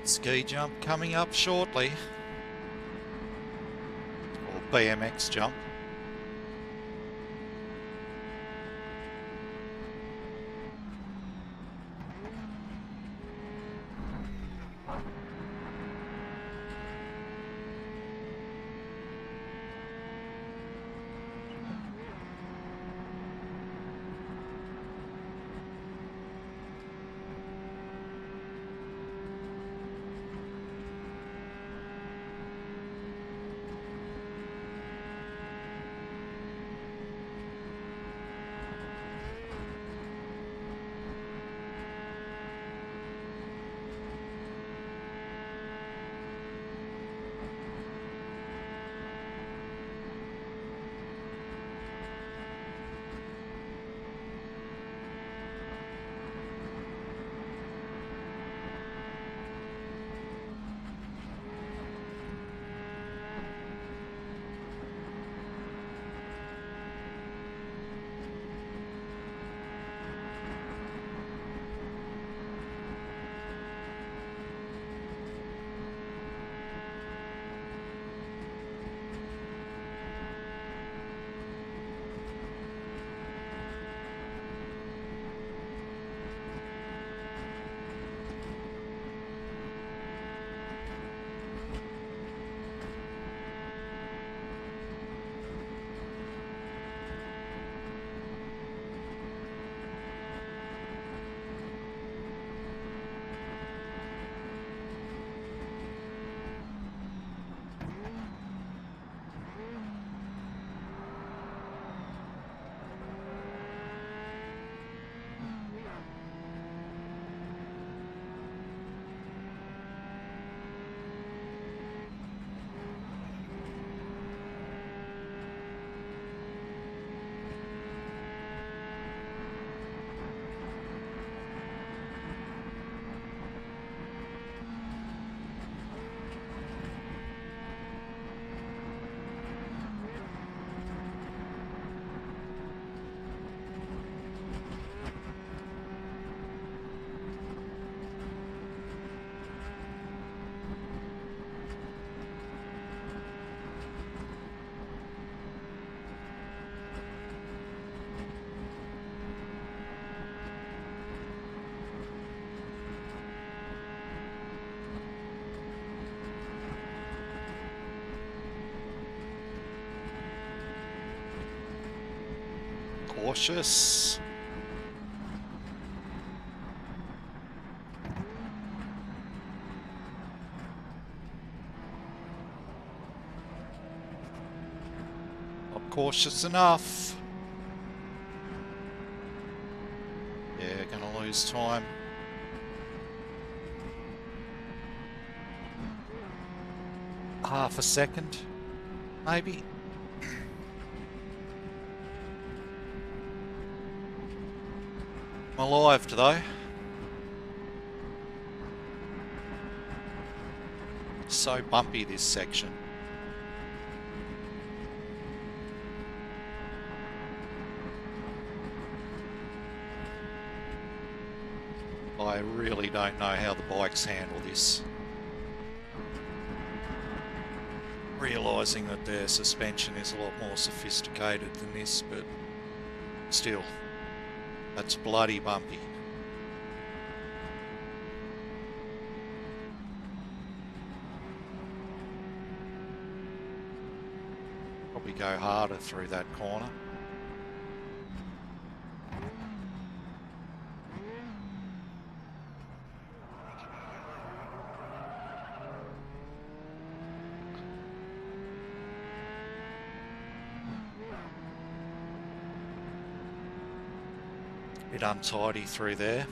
Ski jump coming up shortly. Or BMX jump. cautious. Not cautious enough. Yeah, gonna lose time. Half a second, maybe. I'm alive today. So bumpy this section. I really don't know how the bikes handle this. Realising that their suspension is a lot more sophisticated than this, but still, that's bloody bumpy. Probably go harder through that corner. Bit untidy through there.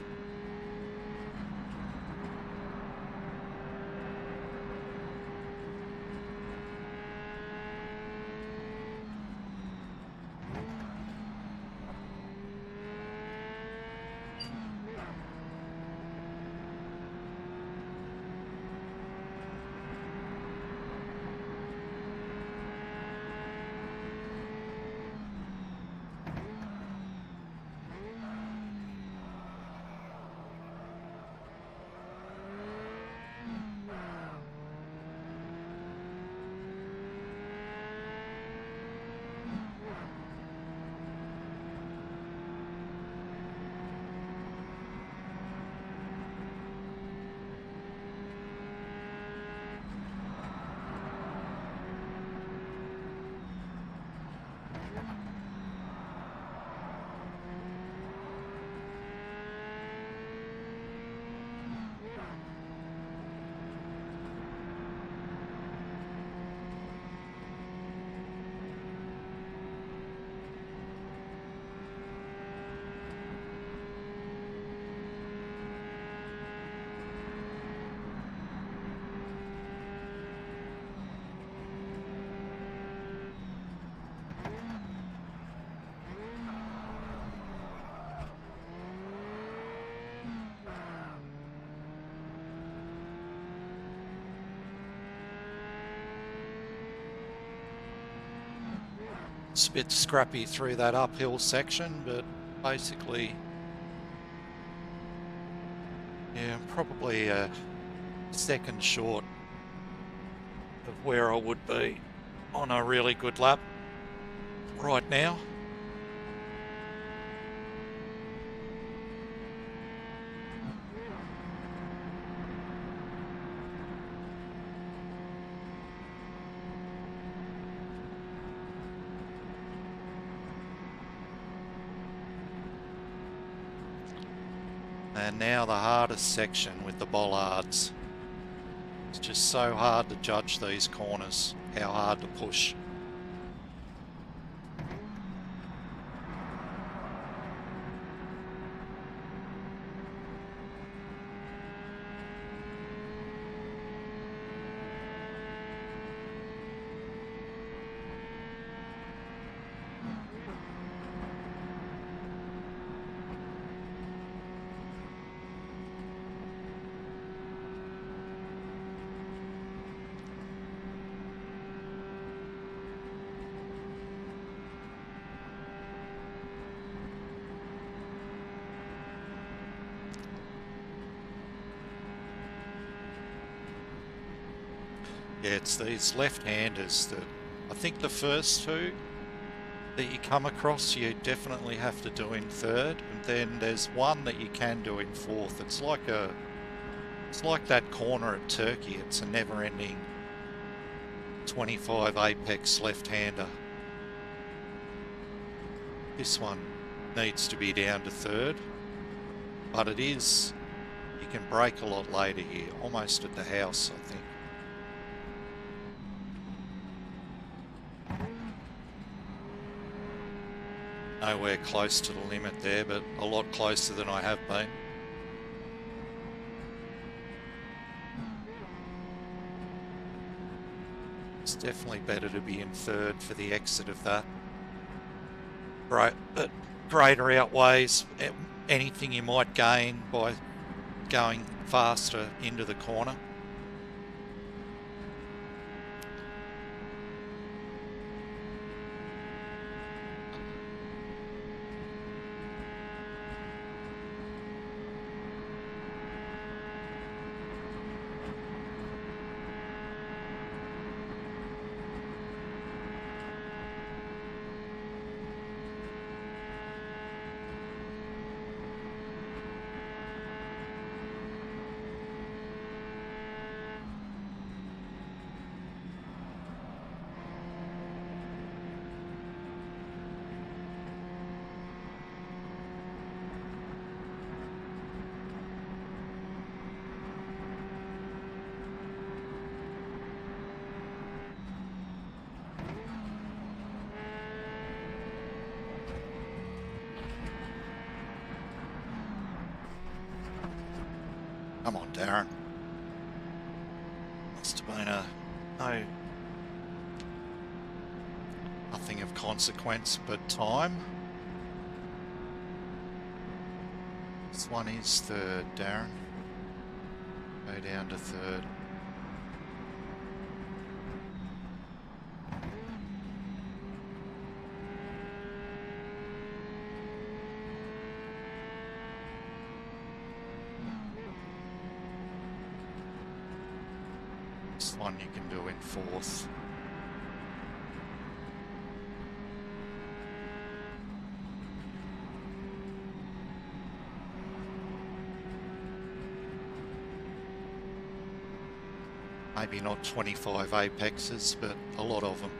It's a bit scrappy through that uphill section, but basically, yeah, I'm probably a second short of where I would be on a really good lap right now. And now the hardest section with the bollards. It's just so hard to judge these corners, how hard to push. Yeah, it's these left-handers that I think the first two that you come across you definitely have to do in third, and then there's one that you can do in fourth. It's like that corner at Turkey. It's a never-ending 25 apex left-hander. This one needs to be down to third, but it is, you can brake a lot later here, almost at the house, I think. Nowhere close to the limit there, but a lot closer than I have been. It's definitely better to be in third for the exit of that. Right, but greater outweighs anything you might gain by going faster into the corner. Come on, Darren. Must have been nothing of consequence but time. This one is third, Darren. Go down to third. This one you can do in fourth. Maybe not 25 apexes, but a lot of them.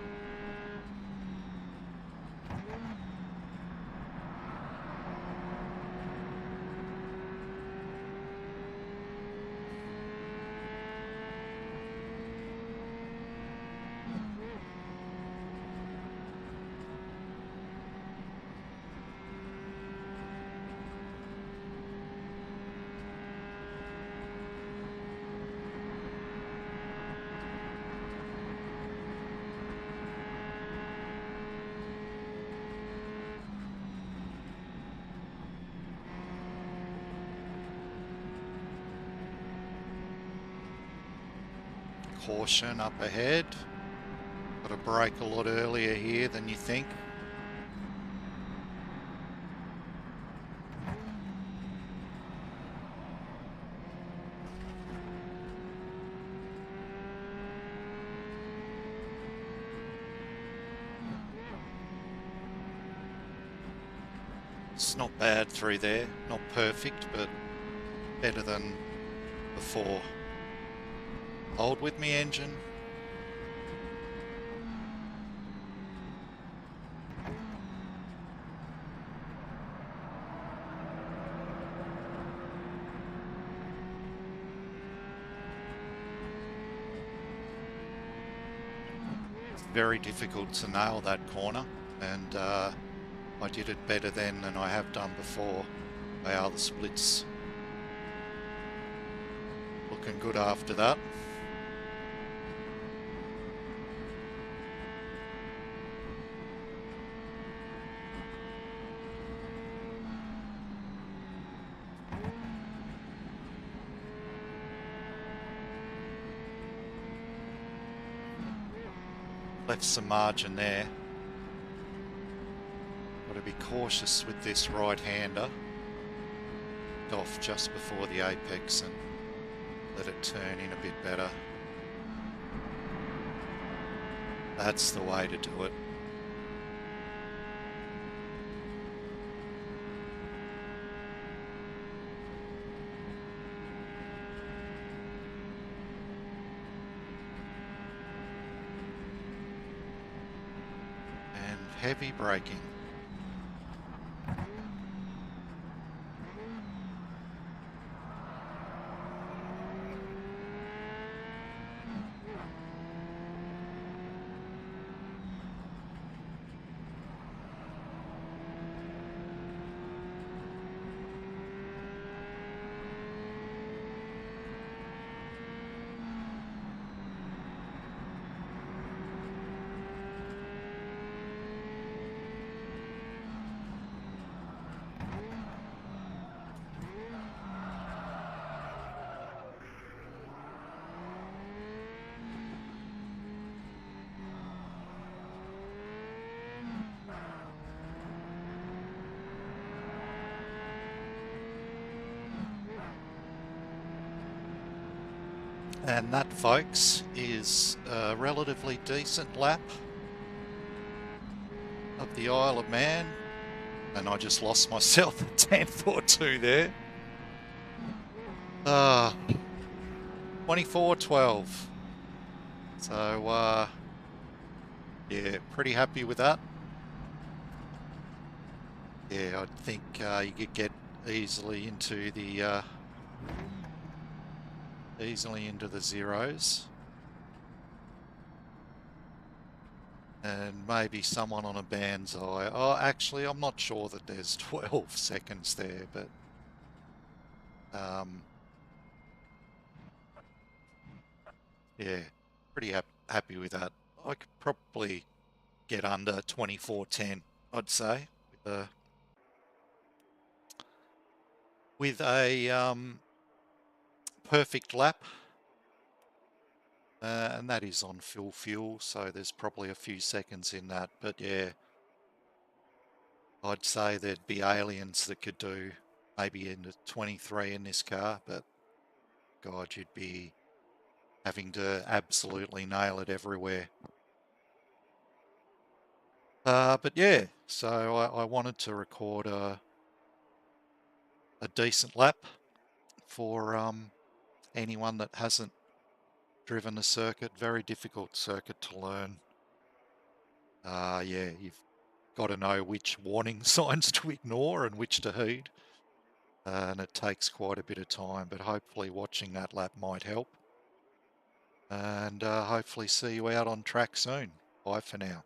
Caution up ahead. Got to brake a lot earlier here than you think. It's not bad through there, not perfect, but better than before. Hold with me, engine. It's very difficult to nail that corner, and I did it better then than I have done before. They are the splits. Looking good after that. Left some margin there. Got to be cautious with this right-hander. Off just before the apex and let it turn in a bit better. That's the way to do it. Heavy braking. And that, folks, is a relatively decent lap of the Isle of Man. And I just lost myself a tenth or two there. 24:12. So, yeah, pretty happy with that. Yeah, I think you could get easily into the zeros. And maybe someone on a Banzai. Oh, actually, I'm not sure that there's 12 seconds there, but yeah, pretty happy with that. I could probably get under 24:10, I'd say, with a perfect lap. And that is on full fuel, so there's probably a few seconds in that. But yeah, I'd say there'd be aliens that could do maybe into 23 in this car, but God, you'd be having to absolutely nail it everywhere. But yeah, so I wanted to record a decent lap for anyone that hasn't driven the circuit. Very difficult circuit to learn. Yeah, you've got to know which warning signs to ignore and which to heed. And it takes quite a bit of time, but hopefully watching that lap might help. And hopefully see you out on track soon. Bye for now.